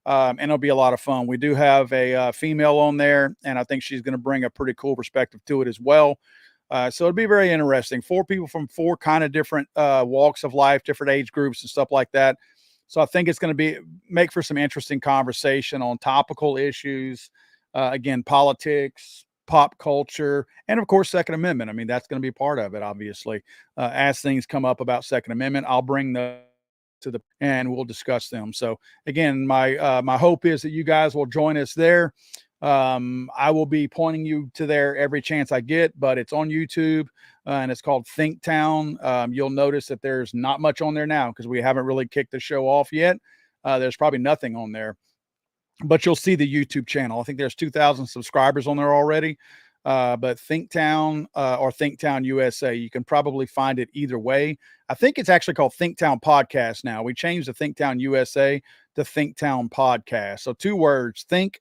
[SPEAKER 1] And it'll be a lot of fun. We do have a female on there, and I think she's going to bring a pretty cool perspective to it as well. So it'll be very interesting. 4 people from 4 kind of different walks of life, different age groups and stuff like that. So I think it's going to make for some interesting conversation on topical issues. Again, politics, pop culture, and of course, Second Amendment. I mean, that's going to be part of it, obviously. As things come up about Second Amendment, I'll bring the and we'll discuss them. So again, my hope is that you guys will join us there. I will be pointing you to there every chance I get, but it's on YouTube and it's called Thinktown. You'll notice that there's not much on there now because we haven't really kicked the show off yet. There's probably nothing on there, but you'll see the YouTube channel. I think there's 2,000 subscribers on there already. But Thinktown or Thinktown USA, you can probably find it either way. I think it's actually called Thinktown Podcast now. We changed the Thinktown USA to Thinktown Podcast. So 2 words, think,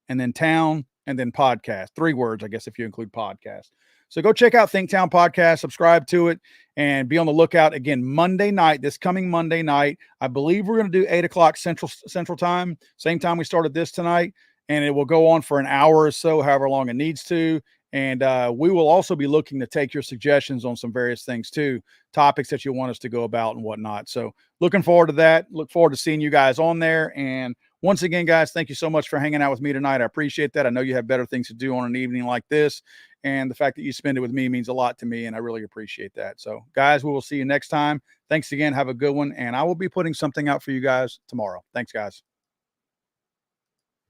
[SPEAKER 1] and then town, and then podcast. 3 words, I guess, if you include podcast. So go check out Thinktown Podcast, subscribe to it, and be on the lookout. Again, Monday night, this coming Monday night, I believe we're going to do 8 o'clock Central Time, same time we started this tonight, and it will go on for an hour or so, however long it needs to. And we will also be looking to take your suggestions on some various things too, topics that you want us to go about and whatnot. So looking forward to that. Look forward to seeing you guys on there. And once again, guys, thank you so much for hanging out with me tonight. I appreciate that. I know you have better things to do on an evening like this. And the fact that you spend it with me means a lot to me, and I really appreciate that. So guys, we will see you next time. Thanks again. Have a good one. And I will be putting something out for you guys tomorrow. Thanks, guys.